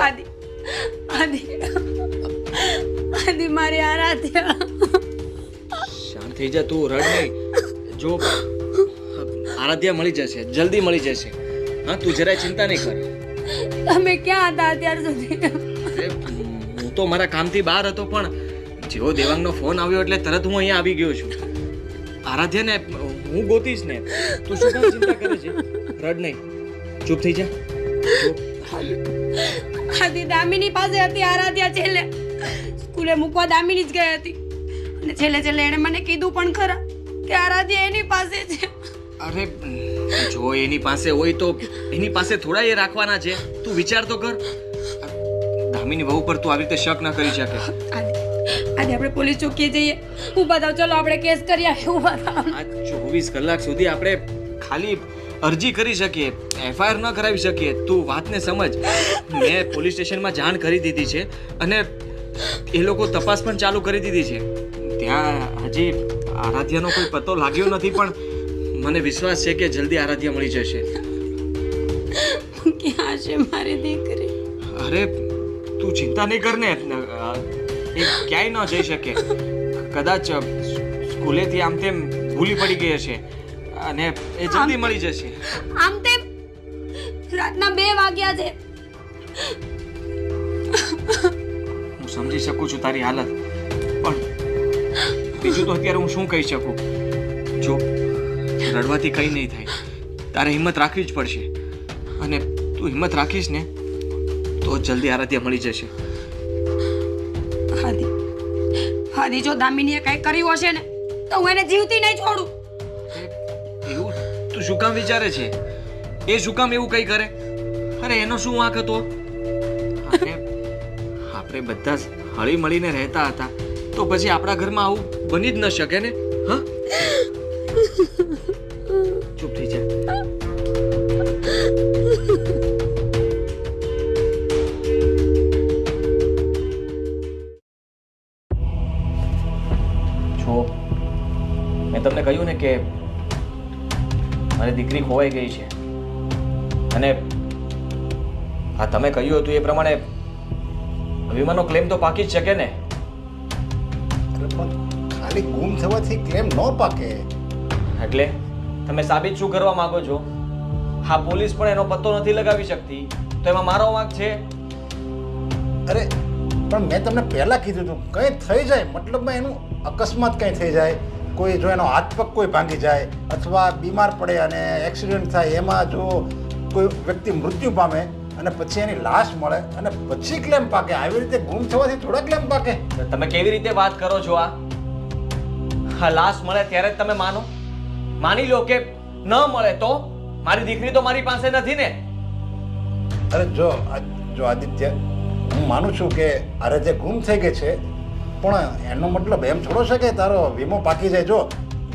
આદિ, આદિ, આદિ, મારી આરાધ્યા.
શાંત થઈ જા, તું રડ નહીં. જો આરાધ્યા મળી જશે, જલ્દી મળી જશે. હા, તું જરાય ચિંતા નહીં કર.
તમે ક્યાં હતા અત્યાર સુધી?
અરે, હું તો મારા કામથી બહાર હતો, પણ જેવો દેવાંગનો ફોન આવ્યો એટલે તરત હું અહીંયા આવી ગયો છું. આરાધ્યાને હું ગોતીશ ને. તું શું કામ ચિંતા કરે છે? રડ નહીં, ચૂપ થઈ જા.
આદિ, દામિની પાસે હતી આરાધ્યા. છેલ્લે સ્કૂલે મૂકવા દામિની જ ગઈ હતી, અને છેલ્લે છેલ્લે એણે મને કીધું પણ ખરા કે આરાધ્યા એની પાસે છે.
અરે, જો એની પાસે હોય તો એની પાસે થોડા એ રાખવાના છે. તું વિચાર તો કર. દામિની વહુ પર તું આવી રીતે શક ન કરી શકે.
આજે આપણે પોલીસ ચોકીએ જઈએ. ઊભા થાવ, ચલો આપણે કેસ કરી આવીએ. ઊભા થાવ.
આ 24 કલાક સુધી આપણે ખાલી અરજી કરી શકીએ, એફઆઈઆર ન કરાવી શકીએ. તું વાતને સમજ. મેં પોલીસ સ્ટેશનમાં જાણ કરી દીધી છે અને એ લોકો તપાસ પણ ચાલુ કરી દીધી છે. ત્યાં હજી આરાધ્યાનો કોઈ પતો લાગ્યો નથી, પણ મને વિશ્વાસ છે કે જલ્દી આરાધ્યા મળી જશે.
ક્યાં છે મારી દીકરી?
અરે, તું ચિંતા નહીં કર ને. એ ક્યાંય ન જઈ શકે. કદાચ સ્કૂલેથી આમ તેમ ભૂલી પડી ગઈ હશે અને એ જલ્દી મળી જશે.
આમ તેમ રાતના 2 વાગ્યા છે.
હું સમજી શકું છું તારી હાલત, પણ બીજું તો અત્યારે હું શું કહી શકું? જો રડવાથી કંઈ નહીં થાય. તારે હિંમત રાખવી જ પડશે, અને તું હિંમત રાખીશ ને તો જલ્દી આરાધ્યા મળી જશે.
આદિ, આદિ, જો દામિનીએ કંઈ કર્યું હશે ને તો હું એને જીવતી નહીં છોડું.
એવું તું શું કામ વિચારે છે? એ શું કામ એવું કંઈ કરે? અરે, એનો શું વાંક હતો? આપણે બધા હળી મળીને રહેતા હતા, તો પછી આપણા ઘરમાં આવું બની જ ન શકે ને. હા, ચૂપ થઈ જા. જો મેં તમને કહ્યું ને કે મારી દીકરી ખોવાઈ ગઈ છે, અને હા, તમે કહ્યું હતું એ પ્રમાણે વીમાનો ક્લેમ તો પાકી જ શકે ને.
પણ ખાલી ગુમ થવાથી ક્લેમ ન પાકે.
એટલે તમે સાબિત શું કરવા માંગો છો? હા, પોલીસ પણ એનો પત્તો નથી લગાવી શકતી, તો એમાં મારો વાંક છે?
અરે, પણ મેં તમને પહેલા કીધું હતું, કંઈ થઈ જાય મતલબમાં એનું અકસ્માત કંઈ થઈ જાય, કોઈ જો એનો હાથ પગ કોઈ ભાંગી જાય અથવા બીમાર પડે અને એક્સિડન્ટ થાય, એમાં જો કોઈ વ્યક્તિ મૃત્યુ પામે અને પછી એની લાશ મળે અને પછી ક્લેમ પાકે, આવી રીતે ગુમ થવાથી થોડા ક્લેમ પાકે?
તમે કેવી રીતે વાત કરો છો? આ લાશ મળે ત્યારે જ તમે માનો? માની લો કે ન મળે તો? મારી દીકરી તો મારી પાસે નથી ને.
અરે જો આદિત્ય, હું માનું છું કે અરે જે ગુમ થઈ ગઈ છે, પણ એનો મતલબ એમ થોડો છે કે તારો વીમો પાકી જાય. જો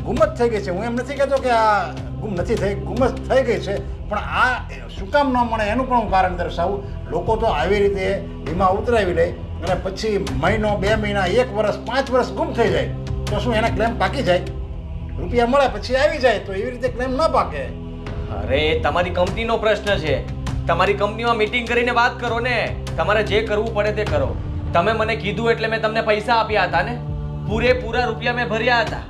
ગુમ જ થઈ ગઈ છે, હું એમ નથી કહેતો કે આ ગુમ નથી થઈ, ગુમ જ થઈ ગઈ છે, પણ આ શું કામ ન મળે એનું પણ હું કારણ દર્શાવું. લોકો તો આવી રીતે વીમા ઉતરાવી લે અને પછી મહિનો, 2 મહિના, 1 વર્ષ, 5 વર્ષ ગુમ થઈ જાય, તો શું એના ક્લેમ પાકી જાય? રૂપિયા મળે પછી આવી જાય તો એવી રીતે ક્લેમ ન પાકે.
અરે એ તમારી કંપનીનો પ્રશ્ન છે. તમારી કંપનીમાં મીટિંગ કરીને વાત કરો ને. તમારે જે કરવું પડે તે કરો. તમે મને કીધું એટલે મેં તમને પૈસા આપ્યા હતા ને, પૂરેપૂરા રૂપિયા મેં ભર્યા હતા.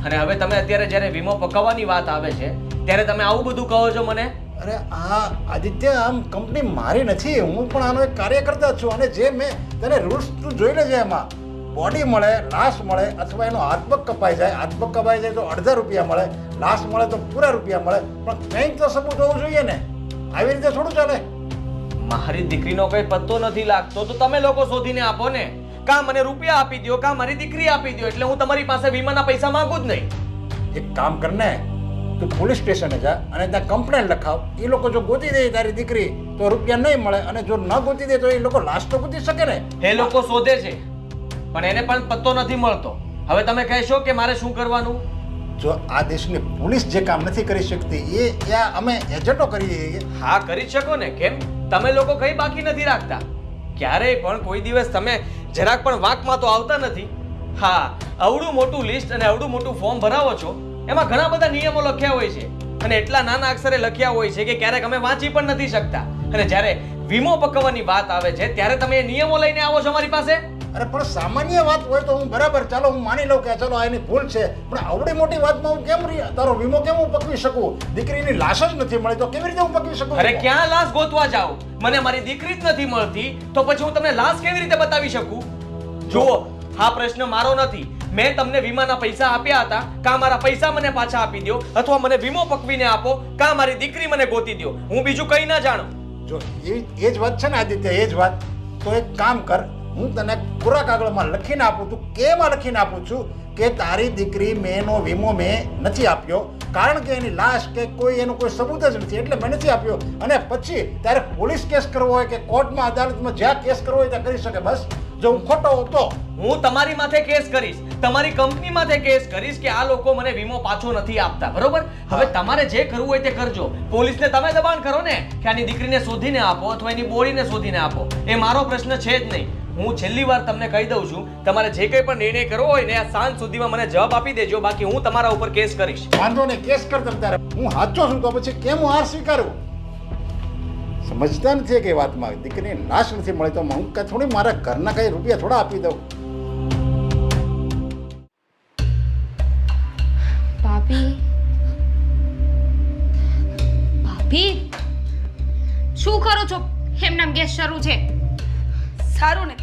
અને હવે તમે અત્યારે જ્યારે વીમો પકાવવાની વાત આવે છે ત્યારે તમે આવું બધું કહો છો મને?
અરે આ આદિત્ય, આમ કંપની મારી નથી, હું પણ આનો એક કાર્યકર્તા છું. અને જે મેં તને રૂલ્સ તું જોઈ લેજે, એમાં બોડી મળે, લાશ મળે અથવા એનો હાથ પગ કપાઈ જાય, હાથ પગ કપાઈ જાય તો અડધા રૂપિયા મળે, લાશ મળે તો પૂરા રૂપિયા મળે, પણ કંઈક તો સબૂત હોવું જોઈએ ને. આવી રીતે થોડું ચાલે.
મારી દીકરીનો કઈ પત્તો નથી લાગતો તો તમે લોકો શોધીને આપો ને. કાં મને રૂપિયા આપી દો, કાં મારી દીકરી આપી દો, એટલે હું તમારી પાસે વીમાના પૈસા માંગુ જ નહીં.
એક કામ કરને, તું પોલીસ સ્ટેશને જા અને ત્યાં કમ્પ્લેન લખાવ. એ લોકો જો ગોતી દે તારી દીકરી તો રૂપિયા નહીં મળે, અને જો ન ગોતી દે તો એ લોકો લાશ તો ગોતી શકે ને.
એ લોકો શોધે છે પણ એને પણ પત્તો નથી મળતો. હવે તમે કહેશો કે મારે શું કરવાનું?
જો આ દેશની પોલીસ જે કામ નથી કરી શકતી એ ત્યાં અમે એજન્ટો કરીએ.
હા, કરી શકો ને. કેમ? તમે લોકો કઈ બાકી નથી રાખતા. ક્યારેય પણ કોઈ દિવસ તમે જરાક પણ વાંકમાં તો આવતા નથી. હા, આવડું મોટું લિસ્ટ અને આવડું મોટું ફોર્મ ભરાવો છો, એમાં ઘણા બધા નિયમો લખ્યા હોય છે અને એટલા નાના અક્ષરે લખ્યા હોય છે કે ક્યારેક અમે વાંચી પણ નથી શકતા. અને જ્યારે વીમો પકવવાની વાત આવે છે ત્યારે તમે એ નિયમો લઈને આવો છો મારી પાસે?
અરે પણ સામાન્ય વાત હોય તો હું બરાબર, ચાલો હું માની લઉં કે ચાલો આ એની ભૂલ છે, પણ આવડી મોટી વાતમાં હું કેમ તારો વીમો કેમ હું પકવી શકું? દીકરીની લાશ જ નથી મળી તો કેવી રીતે હું પકવી શકું?
અરે ક્યાં લાશ ગોતવા જાઉં? મને મારી દીકરી જ નથી મળતી તો પછી હું તમને લાશ કેવી રીતે બતાવી શકું? જુઓ, આ પ્રશ્ન મારો નથી. મેં તમને વીમાના પૈસા આપ્યા હતા, કાં મારા પૈસા મને પાછા આપી દો, અથવા મને વીમો પકવીને આપો, કાં મારી દીકરી મને ગોતી દો. હું બીજું કંઈ ના જાણું.
જો એ જ વાત છે ને આદિત્ય, એ જ વાત. તો એક કામ કર, હું તને કોરા કાગળમાં લખીને આપું. તું કેમાં લખીને આપું છું કે તારી દીકરી મેનો વીમો મેં નથી આપ્યો કારણ કે એની લાશ કે કોઈ એનું કોઈ સબૂત જ નથી, એટલે મેં નથી આપ્યો. અને પછી તારે પોલીસ કેસ કરવો હોય કે કોર્ટમાં, અદાલતમાં જ્યાં કેસ કરવો હોય ત્યાં કરી શકે. બસ જો હું ખોટો હોઉં તો
હું તમારી માથે કેસ કરીશ, તમારી કંપની માથે કેસ કરીશ કે આ લોકો મને વીમો પાછો નથી આપતા. બરોબર? હવે તમારે જે કરવું હોય તે કરજો. પોલીસને તમે દબાણ કરો ને કે આની દીકરીને શોધીને આપો અથવા એની બોડીને શોધીને આપો. એ મારો પ્રશ્ન છે જ નહીં. હું છેલ્લી વાર તમને કહી દઉં છું, તમારે જે કંઈ પણ નિર્ણય કરવો હોય ને આ સાંજ સુધીમાં મને જવાબ આપી દેજો, બાકી હું તમારા ઉપર કેસ કરીશ.
વાંધો નહીં, કેસ કર તમ તારે. હું સાચો છું તો પછી કેમ હું હાર સ્વીકારું? સમજતા નથી કે વાતમાં દીકરીની લાશ નથી મળી તો હું કાંઈ થોડી મારા ઘરના કઈ રૂપિયા થોડા આપી દઉં?
ભાભી, ભાભી, શું કરો છો? એમનામ ગેસ શરૂ છે.
સારું ને?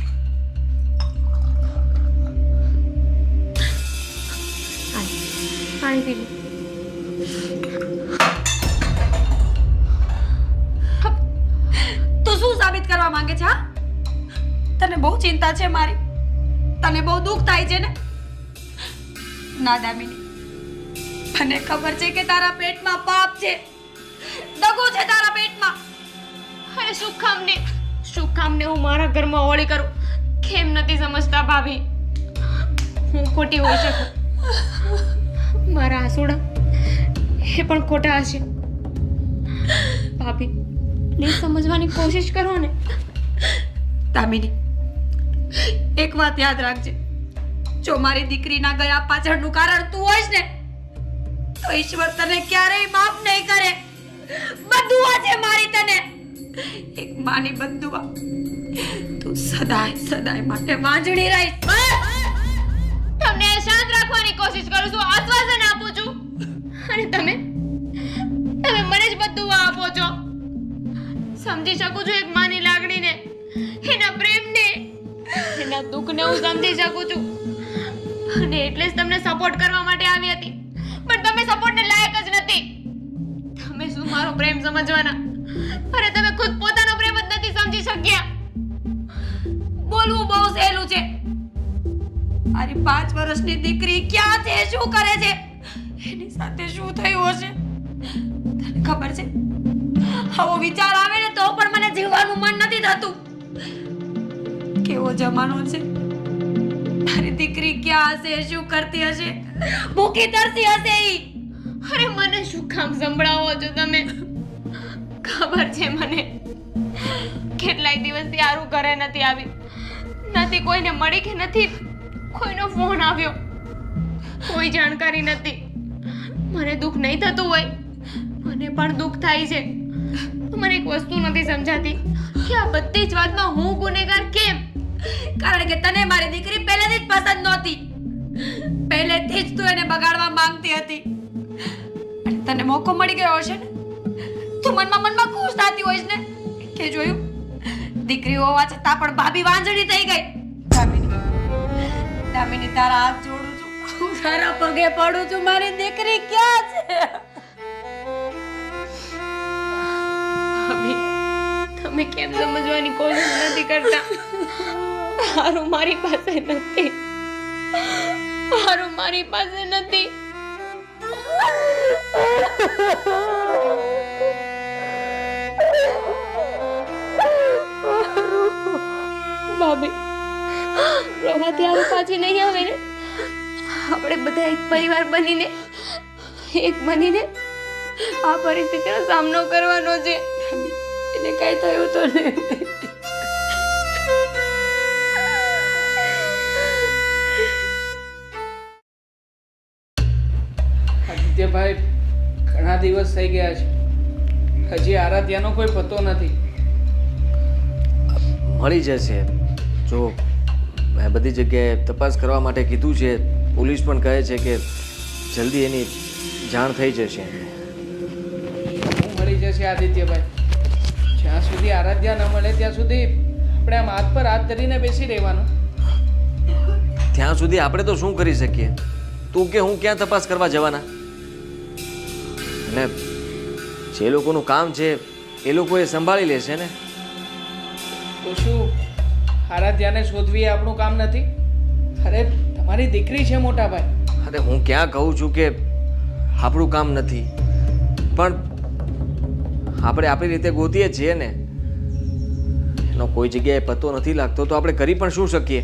પાણી પી લો.
તું શું સાબિત કરવા માંગે છે? હા, તને બહુ ચિંતા છે મારી, તને બહુ દુઃખ થાય છે ને? ના દામિની, મને ખબર છે કે તારા પેટમાં પાપ છે, દગો છે તારા પેટમાં.
અરે શું કામને હું મારા ઘરમાં હોળી કરું? કેમ નથી સમજતા ભાભી? હું ખોટી હોઈ શકું, મારા આંસુડા એ પણ ખોટા હશે. ભાભી, પ્લીઝ સમજવાની કોશિશ કરો ને.
દામિની, એક વાત યાદ રાખજે, જો મારી દીકરીના ગયા પાછળનું કારણ તું હોઈશ ને તો ઈશ્વર તને ક્યારેય માફ નહીં કરે. બદુઆ છે મારી તને, એક માની બદુઆ. તું સદાય માટે વાંજણી રહીશ.
તમને શાંત રાખવાની કોશિશ કરું છું, આશ્વાસન આપું છું, અને તમે મને જ બધું આપો છો. સમજી શકું છું એક માની લાગણીને, એના પ્રેમને, એના દુઃખને હું સમજી શકું છું. અને એટલે જ તમને સપોર્ટ કરવા માટે આવી હતી, પણ તમે સપોર્ટને લાયક જ નથી. તમે શું મારો પ્રેમ સમજવાના? અરે તમે ખુદ પોતાનો પ્રેમ જ નથી સમજી શક્યા.
બોલવું બહુ સહેલું છે. મારી 5 વર્ષની દીકરી ક્યાં છે, શું કરે છે, એની સાથે શું થયું હશે તને ખબર છે? આવો વિચાર આવે ને તો પણ મને જીવવાનું મન નથી થતું. કેવો જમાનો છે. મારી દીકરી ક્યાં હશે, શું કરતી હશે, ભૂખી તરસી હશે ઈ.
અરે મને શું કામ સંભળાવો છો તમે? ખબર છે મને. કેટલાય દિવસથી આરું ઘરે નથી આવી, નથી કોઈને મળી કે નથી કોઈનો ફોન આવ્યો, કોઈ જાણકારી નથી. મને દુઃખ નહીં થતું હોય, મને પણ દુઃખ થાય છે. મને એક વસ્તુ નથી સમજાતી કે આ બધી જ વાતમાં હું ગુનેગાર કેમ?
કારણ કે તને મારી દીકરી પહેલેથી જ પસંદ નહોતી. પહેલેથી જ તું એને બગાડવા માંગતી હતી અને તને મોકો મળી ગયો હશે ને, તું મનમાં ખુશ થતી હોઈશ ને કે જોયું, દીકરી હોવા છતાં પણ ભાભી વાંજણી થઈ ગઈ. દામિની તારા હાથ જોડું છું, હું તારા પગે પડું છું. મારી દીકરી ક્યાં છે?
ભાભી, તમે કેમ સમજવાની કોશિશ નથી કરતા? હારું મારી પાસે નથી, હારું મારી પાસે નથી. ભાભી, રોવાથી હારું પાછી નહીં આવે ને. આપણે બધા એક પરિવાર બનીને આ પરિસ્થિતિનો સામનો કરવાનો છે.
એને કઈ થયું તો નહીં.
આદિત્યભાઈ, ઘણા દિવસ થઈ ગયા છે, હજી આરાધ્યાનો કોઈ પતો નથી.
મળી જશે. જો મેં બધી જગ્યાએ તપાસ કરવા માટે કીધું છે, પોલીસ પણ કહે છે કે જલ્દી એની જાણ થઈ જશે.
હું મળી જશે આદિત્યભાઈ. જ્યાં સુધી આરાધ્યા ન મળે ત્યાં સુધી આપણે આમ હાથ પર હાથ ધરીને બેસી રહેવાનું.
ત્યાં સુધી આપણે તો શું કરી શકીએ? તું કે હું ક્યાં તપાસ કરવા જવાના? અને જે લોકોનું કામ છે એ લોકો એ સંભાળી લેશે ને.
તો શું આરાધ્યાને શોધવી એ આપણું કામ નથી? અરે તમારી દીકરી છે મોટા ભાઈ.
અરે હું ક્યાં કહું છું કે આપણું કામ નથી, પણ આપણે આપણી રીતે ગોતીએ છીએ ને. એનો કોઈ જગ્યાએ પતો નથી લાગતો તો આપણે કરી પણ શું શકીએ?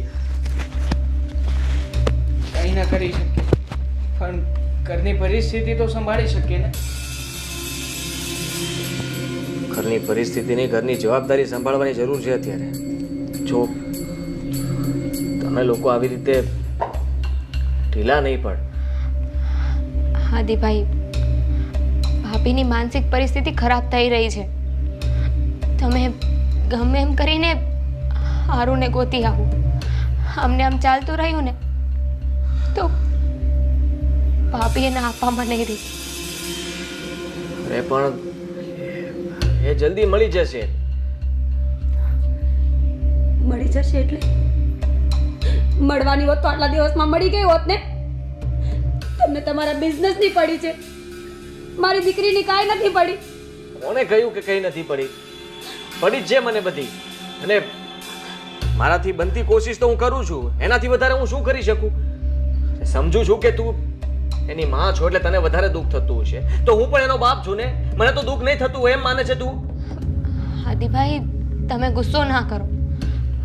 કંઈ ન કરી શકીએ, પણ ઘરની પરિસ્થિતિ તો સંભાળી શકીએ ને.
ઘરની પરિસ્થિતિની, ઘરની જવાબદારી સંભાળવાની જરૂર છે અત્યારે. જો તમે લોકો આવી રીતે ઢીલા નહીં પડ.
આદિભાઈ, ભાભીની માનસિક પરિસ્થિતિ ખરાબ થઈ રહી છે. તમે ગમે એમ કરીને હારુને ગોતી આવો. અમને આમ ચાલતું રહ્યું ને તો ભાભી એને આપવામાં નહીં રહી.
અરે પણ એ જલ્દી મળી જશે.
મળી જશે એટલે મળવાની હોત તો આટલા દિવસમાં મળી ગઈ હોત ને. તમને તમારા બિઝનેસની પડી છે, મારી દીકરીની કાંઈ નથી પડી.
કોને કહ્યું કે કઈ નથી પડી? પડી જ છે મને બધી. અને મારાથી બનતી કોશિશ તો હું કરું છું, એનાથી વધારે હું શું કરી શકું? સમજુ છું કે તું એની માં છો એટલે તને વધારે દુઃખ થતું હશે, તો હું પણ એનો બાપ છું ને, મને તો દુઃખ નહીં થતું એમ માને છે તું?
આદિભાઈ, તમે ગુસ્સો ના કરો.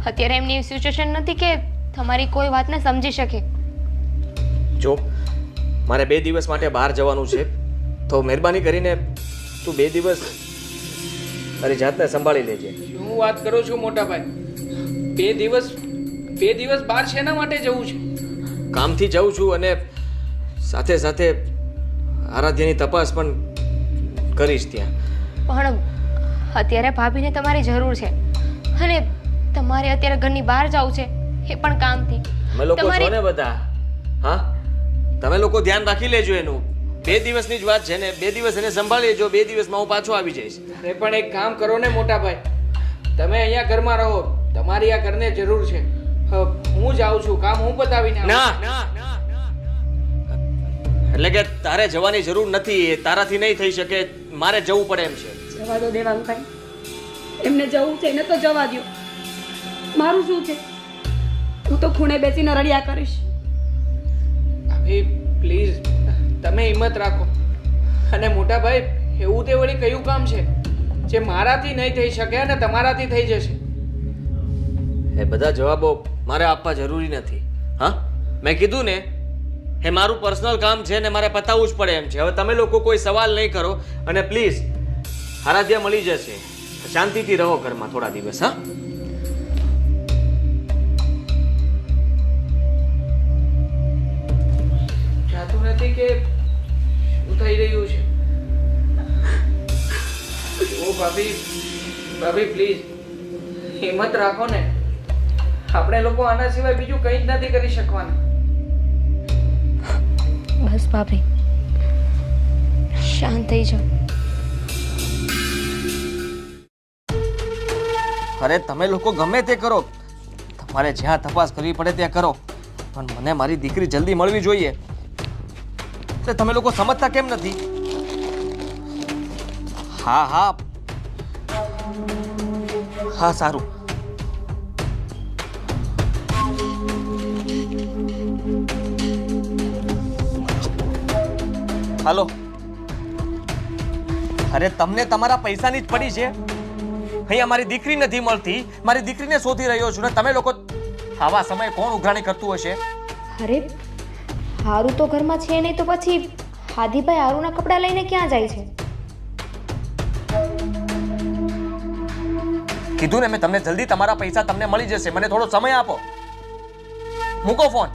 અત્યારે એમની સિચ્યુએશન નથી કે તમારી કોઈ વાતને સમજી શકે.
જો મારે 2 દિવસ માટે બહાર જવાનું છે, તો મહેરબાની કરીને તું 2 દિવસ તારી જાતને સંભાળી લેજે.
શું વાત કરો છો મોટા ભાઈ? 2 દિવસ બહાર શેના માટે જવું છે?
કામથી જઉં છું અને સાથે સાથે આરાધ્યાની તપાસ પણ કરીશ ત્યાં.
પણ અત્યારે ભાભીને તમારી જરૂર છે અને તમારે અત્યારે ઘરની બહાર જવું છે, એ પણ કામથી.
અમે લોકો છો ને બધા. હા, તમે લોકો ધ્યાન રાખી લેજો એનું. 2 દિવસની જ વાત છે ને, 2 દિવસ એને સંભાળી લેજો. 2 દિવસમાં હું પાછો આવી જઈશ.
અરે પણ એક કામ કરો ને મોટા ભાઈ, તમે અહીંયા ઘરમાં રહો, તમારી આ ઘરને જરૂર છે. હું જાઉં છું, કામ હું પતાવીને આવું.
ના, એટલે કે તારે જવાની જરૂર નથી, એ તારાથી નહીં થઈ શકે, મારે જવું પડે એમ છે.
જવા દો દેવાંગભાઈ, એમને જવું છે ને તો જવા દો. મારું શું છે? હું તો ખૂણે બેસીને રડ્યા કરીશ.
ભાભી પ્લીઝ તમે હિંમત રાખો. અને મોટા ભાઈ, એવું તે વળી કયું કામ છે જે મારાથી નહીં થઈ શકે અને તમારાથી થઈ જશે?
એ બધા જવાબો મારે આપવા જરૂરી નથી. હા, મેં કીધું ને, એ મારું પર્સનલ કામ છે ને મારે પતાવવું જ પડે એમ છે. હવે તમે લોકો કોઈ સવાલ નહીં કરો અને પ્લીઝ આરાધ્યા મળી જશે, શાંતિથી રહો ઘરમાં થોડા દિવસ. હા,
જાતું નથી કે શું થઈ રહ્યું છે? ઓ ભાભી, ભાભી પ્લીઝ હિંમત રાખો ને. આપણે લોકો આના સિવાય બીજું કંઈ જ નથી કરી શકવાના.
બસ ભાભી, શાંત થઈ જાઓ.
અરે તમે લોકો ગમે તે કરો, તમારે જ્યાં તપાસ કરવી પડે ત્યાં કરો, પણ મને મારી દીકરી જલ્દી મળવી જોઈએ. એટલે તમે લોકો સમજતા કેમ નથી? હા હા હા, સારું. હાલો. અરે તમને તમારા પૈસાની જ પડી છે. અહીંયા મારી દીકરી નથી મળતી, મારી દીકરીને શોધી રહ્યો છું ને તમે લોકો આવા સમયે કોણ ઉઘરાણી કરતું હશે?
અરે હારું તો ઘરમાં છે નહીં તો પછી હાદીભાઈ હારુના કપડાં લઈને ક્યાં જાય છે?
કીધું ને મેં તમને, જલ્દી તમારા પૈસા તમને મળી જશે. મને થોડો સમય આપો. મૂકો ફોન.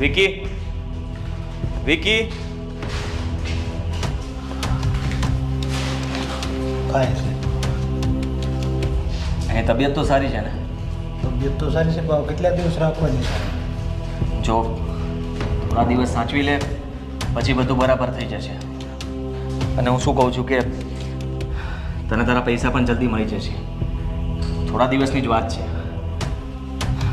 વિકી, વિકી,
કાંઈ છે
એની તબિયત તો સારી છે ને?
તબિયત તો સારી છે, પણ કેટલા દિવસ રાખવાની છે?
જો થોડા દિવસ સાચવી લે, પછી બધું બરાબર થઈ જશે. અને હું શું કહું છું કે તને તારા પૈસા પણ જલ્દી મળી જશે. થોડા દિવસની જ વાત છે.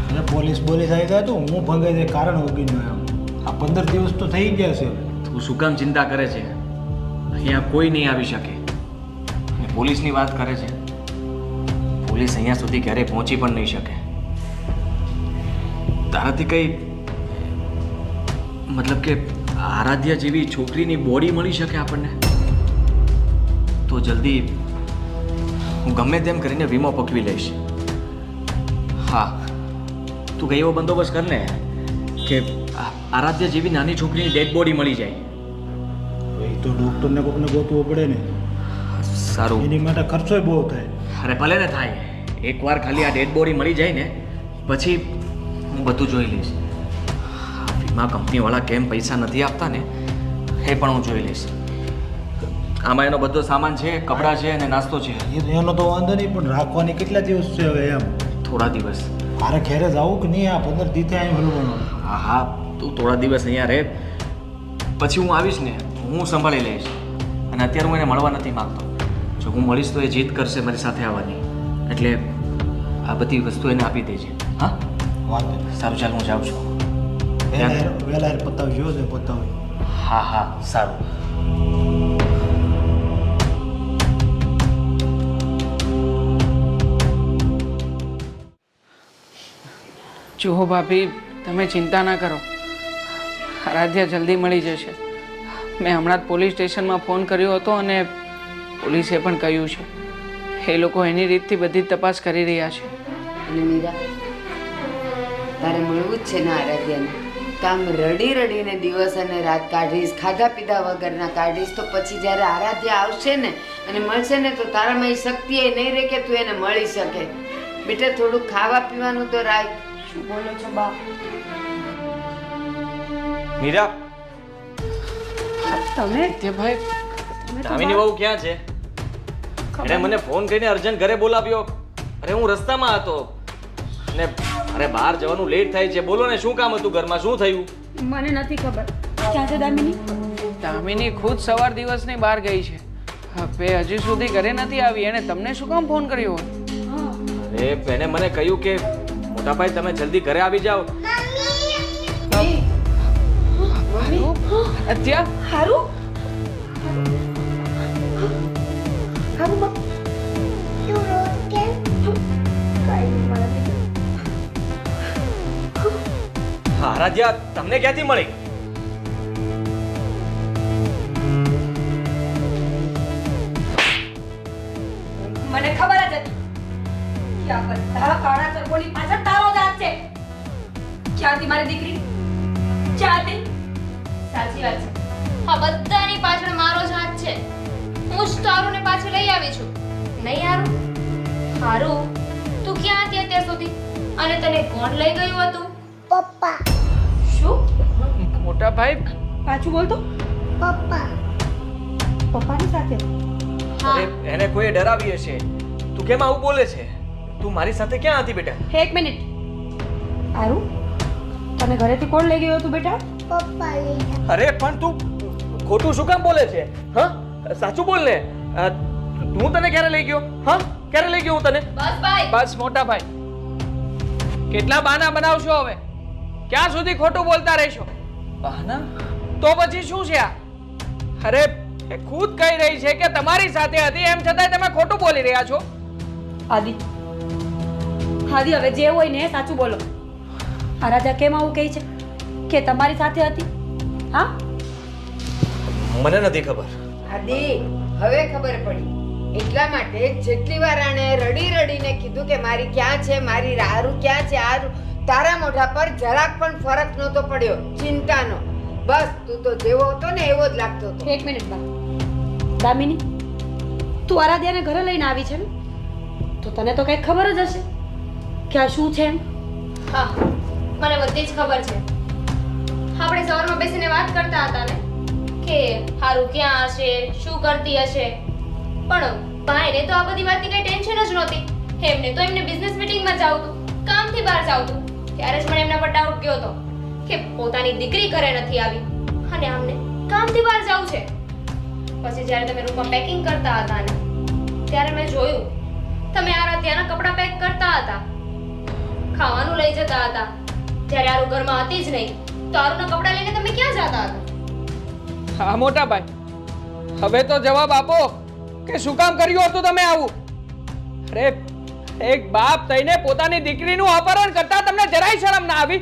એટલે પોલીસ આવી જાય તો હું ભંગાઈ જાય કારણ વગરનું એમ. આ 15 દિવસ તો થઈ ગયા છે.
તું શું કામ ચિંતા કરે છે? અહીંયા કોઈ નહીં આવી શકે. અને પોલીસની વાત કરે છે, પોલીસ અહીંયા સુધી ક્યારેય પહોંચી પણ નહીં શકે. તારાથી કંઈ મતલબ કે આરાધ્યા જેવી છોકરીની બોડી મળી શકે આપણને તો જલ્દી હું ગમે તેમ કરીને વીમો પકવી લઈશ. હા તું કઈ એવો બંદોબસ્ત કર ને કે આરાધ્યા જેવી નાની છોકરીની ડેડ બોડી મળી જાય.
એ તો ડૉક્ટરને કોકને ગોતવો પડે ને,
સારું.
એની માટે ખર્ચોય બહુ થાય.
અરે ભલે ને થાય, એકવાર ખાલી આ ડેડ બોડી મળી જાય ને પછી હું બધું જોઈ લઈશ. વીમા કંપનીવાળા કેમ પૈસા નથી આપતા ને એ પણ હું જોઈ લઈશ. આમાં એનો બધો સામાન છે, કપડાં છે અને નાસ્તો છે.
એનો તો વાંધો નહીં, પણ રાખવાની કેટલા દિવસ છે હવે એમ?
થોડા દિવસ.
મારે ઘેરે જવું કે નહીં? આ 15 દિવસે અહીં મળવાનું.
હા હા, તું થોડા દિવસ અહીંયા રહે, પછી હું આવીશ ને હું સંભાળી લઈશ. અને અત્યારે હું એને મળવા નથી માગતો. જો હું મળીશ તો એ જીદ કરશે મારી સાથે આવવાની, એટલે આ બધી વસ્તુ એને આપી દેજે. હા
વાંધો નહીં.
સારું, ચાલ હું જાઉં છું.
વહેલા પતાવજો છે પતાવી.
હા હા સારું.
જુઓ ભાભી, તમે ચિંતા ના કરો, આરાધ્યા જલ્દી મળી જશે. મેં હમણાં જ પોલીસ સ્ટેશનમાં ફોન કર્યો હતો અને પોલીસે પણ કહ્યું છે એ લોકો એની રીતથી બધી જ તપાસ કરી રહ્યા છે.
અને મીરા, તારે મળવું જ છે ને આરાધ્યાને? કામ રડી રડીને દિવસ અને રાત કાઢીશ, ખાધા પીધા વગરના કાઢીશ, તો પછી જ્યારે આરાધ્યા આવશે ને અને મળશે ને તો તારામાં એ શક્તિ એ નહીં રહે કે તું એને મળી શકે. બેટા થોડું ખાવા પીવાનું તો રાખ.
શું બોલો છો બા?
મીરા,
તમે
તે ભાઈ,
દામિની બહુ ક્યાં છે? એણે મને ફોન કરીને અર્જન્ટ ઘરે બોલાવ્યો. અરે હું રસ્તામાં હતો અને અરે બહાર જવાનું લેટ થાય છે. બોલો ને, શું કામ હતું ઘરમાં? શું થયું?
મને નથી ખબર. ક્યાં છે દામિની?
દામિની ખુદ સવાર દિવસની બહાર ગઈ છે. હવે હજી સુધી ઘરે નથી આવી. એણે તમને શું કામ ફોન કર્યો હોય?
અરે એને મને કહ્યું કે મોટા ભાઈ તમે જલ્દી ઘરે આવી જાઓ.
અત્યા
હારું હારું બા.
તું રોજ કેમ?
આરાધ્યા તમને ક્યાંથી મળી?
મને ખબર જ હતી કે આ બધા કાળા કરબોની પાછળ તારો જ હાથ છે. ક્યાંથી મારી દીકરી? ક્યાંથી?
સાચી વાત છે, આ બધાની પાછળ મારો જ હાથ છે. હું જ તારુને પાછી લઈ આવી છું. નહીં હારું? હારું, તું ક્યાં હતી અત્યાર સુધી? અને તને કોણ લઈ ગયું હતું?
પપ્પા.
શું?
મોટા ભાઈ,
પાછું બોલતો.
પપ્પા.
પપ્પાની સાથે?
હા,
અરે એને કોઈ ડરાવી હશે. તું કેમ આવું બોલે છે? તું મારી સાથે ક્યાં હતી બેટા?
એક મિનિટ. હારું, તને ઘરેથી કોણ લઈ ગયું હતું બેટા?
પપ્પા લઈ ગયા.
અરે પણ તું ખોટું શું કામ બોલે છે? હા સાચું બોલ ને. હું તને ક્યારે લઈ ગયો? હા ક્યારે લઈ ગયો હું તને?
બસ ભાઈ.
બસ મોટા ભાઈ, કેટલા બહાના બનાવશો હવે? ક્યાં સુધી ખોટું બોલતા રહેશો? બહાના? તો પછી શું છે આ? અરે એ ખુદ કહી રહી છે કે તમારી સાથે હતી, એમ છતાંય તમે ખોટું બોલી રહ્યા છો.
આદિ, આદિ હવે જે હોય ને એ સાચું બોલો. આરાધ્યા કેમ આવું કહે છે કે તમારી સાથે હતી? હા,
મને નથી ખબર.
આદિ, હવે ખબર પડી. એટલા માટે જેટલી વાર આણે રડી રડીને કીધું કે મારી ક્યાં છે, મારી હારું ક્યાં છે, હારું, તારા મોઢા પર જરાક પણ ફરક નહોતો પડ્યો ચિંતાનો. બસ તું તો જેવો હતો ને એવો જ લાગતો હતો.
એક મિનિટ બા. દામિની, તું આરાધ્યાને ઘરે લઈને આવી છે ને, તો તને તો કંઈક ખબર જ હશે કે આ શું છે એમ.
હા, મને બધી જ ખબર છે. આપણે સવારમાં બેસીને વાત કરતા હતા ને કે હારું ક્યાં હશે, શું કરતી હશે. પણ ભાઈને તો આ બધી વાતની કઈ ટેન્શન જ નહોતી. એમને તો એમને બિઝનેસ મીટિંગમાં જાવું હતું, કામથી બહાર જાવું હતું. ત્યારે જ મને એમના પર ડાઉટ ગયો હતો કે પોતાની દીકરી ઘરે નથી આવી અને આમને કામથી બહાર જાવું છે. પછી જ્યારે તમે રૂમમાં પેકિંગ કરતા હતા ને ત્યારે મેં જોયું તમે આરાધ્યાના કપડાં પેક કરતા હતા, ખાવાનું લઈ જતા હતા. જ્યારે આરું ઘરમાં હતી જ નહીં તો આરુના કપડાં લઈને તમે ક્યાં જતા હતા?
હા મોટા ભાઈ, હવે તો જવાબ આપો કે શું કામ કર્યું હતું તમે આવું? અરે એક બાપ થઈને પોતાની દીકરીનું અપહરણ કરતા તમને જરાય શરમ ના આવી?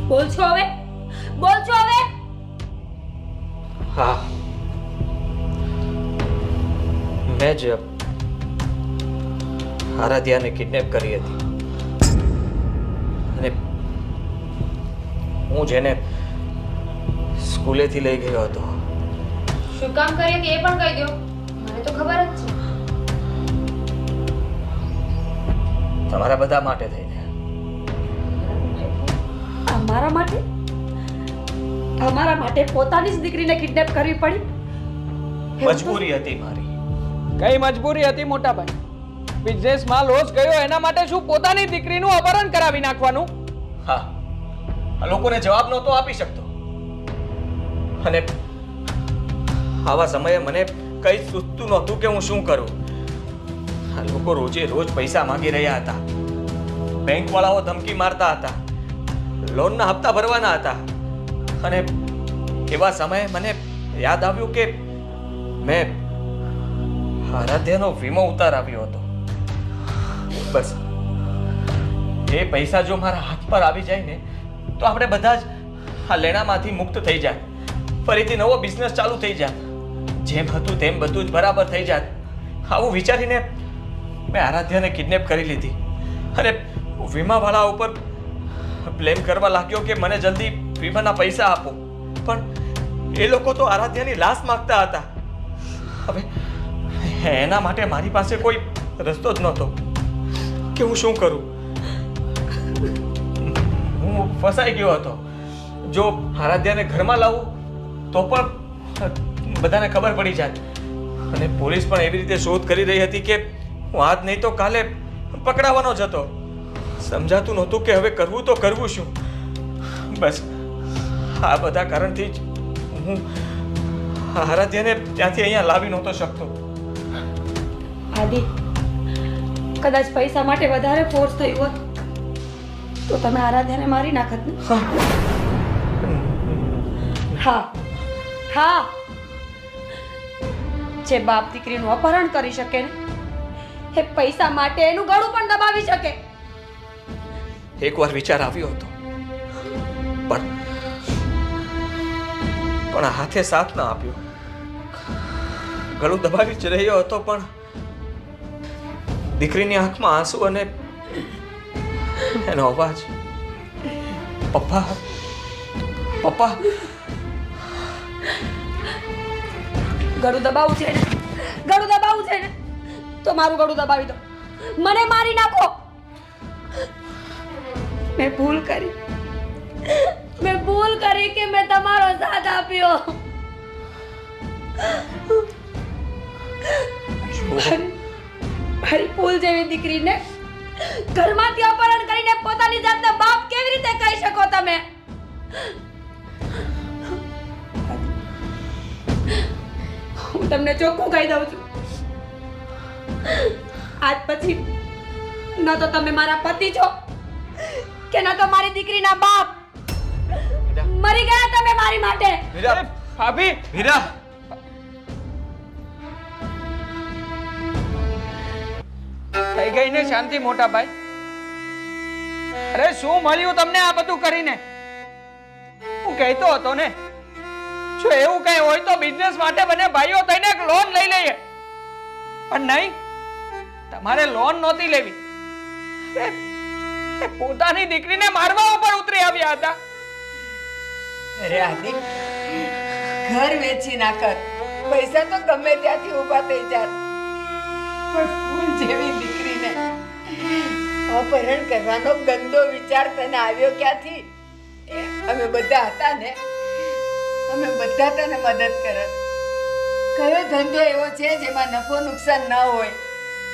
બોલ છો હવે? બોલ છો હવે?
હા મેં જ આરાધ્યાને કિડનેપ કરી હતી અને હું જેને સ્કૂલેથી લઈ ગયો હતો.
શું કામ કરી હતી એ પણ કહી દો, મને તો ખબર જ છે.
તમારા બધા માટે થઈને.
અમારા માટે? અમારા માટે પોતાની જ દીકરીને કિડનેપ કરવી પડી?
મજબૂરી હતી મારી.
કઈ મજબૂરી હતી મોટા ભાઈ? બિઝનેસમાં લોસ ગયો એના માટે શું પોતાની દીકરીનું અપહરણ કરાવી નાખવાનું?
હા, આ લોકોને જવાબ નહોતો આપી શકતો અને આવા સમયે મને કઈ સૂચતું નહોતું કે હું શું કરું. આ લોકો રોજે રોજ પૈસા માંગી રહ્યા હતા. બેંક વાળાઓ ધમકી મારતા હતા. લોનના હપ્તા ભરવાના હતા અને એવા સમયે મને યાદ આવ્યું કે મેં આરાધ્યાનો વીમો ઉતારાવ્યો હતો. બસ એ પૈસા જો મારા હાથ પર આવી જાય ને તો આપણે બધા જ આ લેણામાંથી મુક્ત થઈ જાય. ફરીથી નવો બિઝનેસ ચાલુ થઈ જાય. જેમ હતું તેમ બધું જ બરાબર થઈ જાય. આવું વિચારીને મેં આરાધ્યાને કિડનેપ કરી લીધી અને વીમાવાળા ઉપર બ્લેમ કરવા લાગ્યો કે મને જલ્દી વીમાના પૈસા આપો. પણ એ લોકો તો આરાધ્યાની લાશ માંગતા હતા. હવે એના માટે મારી પાસે કોઈ રસ્તો જ નહોતો કે હું શું કરું. હું ફસાઈ ગયો હતો. જો આરાધ્યાને ઘરમાં લાવું તો પણ બધાને ખબર પડી જાય અને પોલીસ પણ એવી રીતે શોધ કરી રહી હતી કે હું આજ નહીં તો કાલે પકડાવાનો જ હતો. સમજાતું નહોતું કે હવે કરવું તો કરવું શું. બસ આ બધા કારણથી જ હું આરાધ્યાને ત્યાંથી અહીંયા લાવી નહોતો શકતો.
આદિ, કદાચ પૈસા માટે વધારે ફોર્સ થયું હોત તો તમે આરાધ્યાને મારી નાખત ને? હા હા, જે બાપ દીકરીનું અપહરણ કરી શકે ને એ પૈસા માટે એનું ગળું પણ દબાવી શકે.
એકવાર વિચાર આવ્યો હતો પણ આ હાથે સાથ ના આપ્યો. ગળું દબાવી જ રહ્યો હતો પણ દીકરીની આંખમાં આંસુ અને એનો અવાજ, પપ્પા પપ્પા.
ગળું દબાવવું છે ને, ગળું દબાવવું છે ને તો મારું ગળું દબાવી દો. મને મારી નાખો. મેં ભૂલ કરી કે મેં તમારો સાથ આપ્યો. મારી ફૂલ જેવી દીકરીને ઘરમાંથી અપહરણ કરીને પોતાની જાતને બાપ કેવી રીતે કહી શકો તમે? હું તમને ચોખ્ખું કહી દઉં છું, આજ પછી ન તો તમે મારા પતિ છો કે ન તો મારી દીકરીના બાપ. મરી ગયા તમે મારી માટે.
વીરા,
ભાભી,
વીરા,
થઈ ગઈ ને શાંતિ મોટા ભાઈ? અરે શું મળ્યું તમને આ બધું કરીને? હું કહેતો હતો ને, જો એવું કઈ હોય તો બિઝનેસ માટે બંને ભાઈઓ થઈને એક લોન લઈ લઈએ. પણ નહીં, તમારે લોન નહોતી લેવી. પોતાની દીકરીને મારવા ઉપર ઉતરી આવ્યા હતા.
અરે આદિ, ઘર વેચી નાખત, પૈસા તો ગમે ત્યાંથી ઊભા થઈ જાત, પણ ફૂલ જેવી દીકરીને અપહરણ કરવાનો ગંદો વિચાર તને આવ્યો ક્યાંથી? અમે બધા હતા ને, અમે બધા તને મદદ કરત. કયો ધંધો એવો છે જેમાં નફો નુકસાન ન હોય?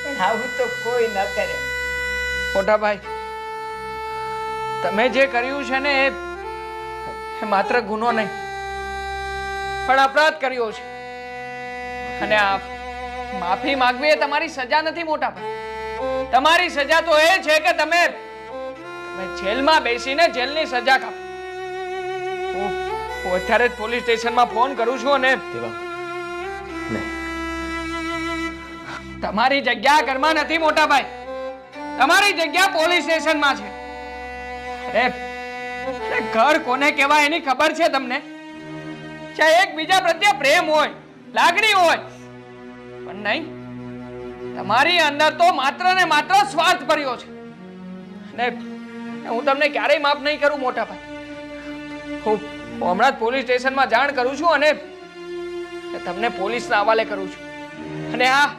પણ આવું તો કોઈ ન કરે.
મોટા ભાઈ, તમે જે કર્યું છે ને એ માત્ર ગુનો નહીં પણ અપરાધ કર્યો છે. અને આ માફી માંગવી એ તમારી સજા નથી મોટા ભાઈ. તમારી સજા તો એ છે કે તમે જેલમાં બેસીને જેલની સજા કાપો. હું અત્યારે જ પોલીસ સ્ટેશનમાં ફોન કરું છું અને તમારી જગ્યા ઘરમાં નથી મોટા ભાઈ, તમારી જગ્યા પોલીસ સ્ટેશનમાં છે. અરે ઘર કોને કહેવાય એની ખબર છે તમને? ચાહે એકબીજા પ્રત્યે પ્રેમ હોય, લાગણી હોય, પણ નહીં, તમારી અંદર તો માત્ર ને માત્ર સ્વાર્થ ભર્યો છે ને હું તમને ક્યારેય માફ નહીં કરું મોટા ભાઈ. હું હમણાં જ પોલીસ સ્ટેશનમાં જાણ કરું છું અને તમને પોલીસના હવાલે કરું છું. અને હા,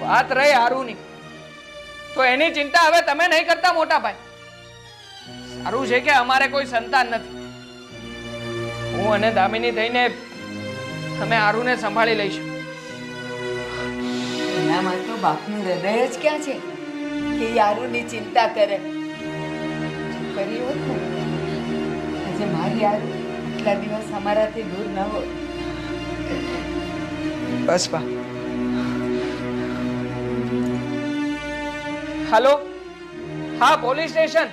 વાત રહી આરુની, તો એની ચિંતા હવે તમે નહીં કરતા મોટા ભાઈ. સારું છે કે અમારે કોઈ સંતાન નથી. હું અને દામિની થઈને અમે આરુને સંભાળી લઈશું.
એનામાં તો બાપનું હૃદય જ ક્યાં છે કે યારુની ચિંતા કરે. કરી હોત ને આજે મારી યાર એટલા દિવસ અમારાથી દૂર ન હોત.
બસ બા. હેલો, હા પોલીસ સ્ટેશન.